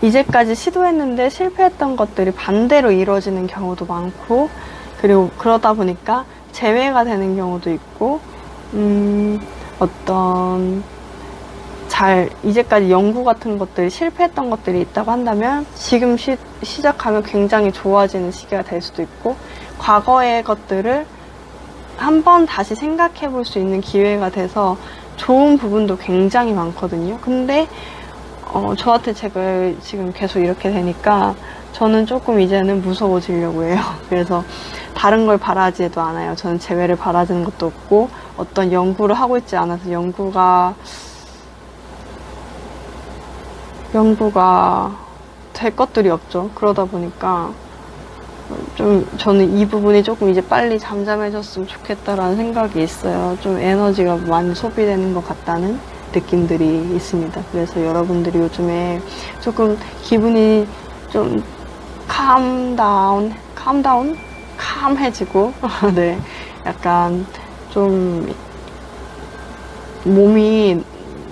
이제까지 시도했는데 실패했던 것들이 반대로 이루어지는 경우도 많고, 그리고 그러다 보니까 재회가 되는 경우도 있고, 어떤 이제까지 연구 같은 것들이 실패했던 것들이 있다고 한다면 지금 시작하면 굉장히 좋아지는 시기가 될 수도 있고, 과거의 것들을 한번 다시 생각해 볼 수 있는 기회가 돼서 좋은 부분도 굉장히 많거든요. 근데 저한테 제가 지금 계속 이렇게 되니까 저는 조금 이제는 무서워지려고 해요. 그래서 다른 걸 바라지도 않아요. 저는 재회를 바라지는 것도 없고, 어떤 연구를 하고 있지 않아서 연구가 될 것들이 없죠. 그러다 보니까 좀 저는 이 부분이 조금 이제 빨리 잠잠해졌으면 좋겠다라는 생각이 있어요. 좀 에너지가 많이 소비되는 것 같다는 느낌들이 있습니다. 그래서 여러분들이 요즘에 조금 기분이 좀 캄해지고 네, 약간 좀 몸이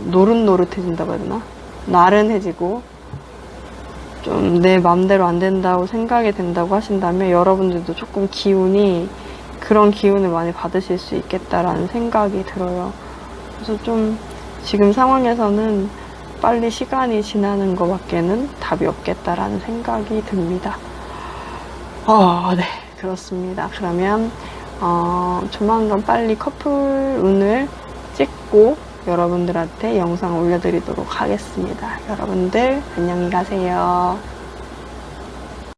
노릇노릇해진다고 해야 되나? 나른해지고 좀 내 맘대로 안 된다고 생각이 된다고 하신다면, 여러분들도 조금 그런 기운을 많이 받으실 수 있겠다라는 생각이 들어요. 그래서 좀 지금 상황에서는 빨리 시간이 지나는 것밖에는 답이 없겠다라는 생각이 듭니다. 네, 그렇습니다. 그러면 조만간 빨리 커플 운을 찍고 여러분들한테 영상 올려드리도록 하겠습니다. 여러분들 안녕히 가세요.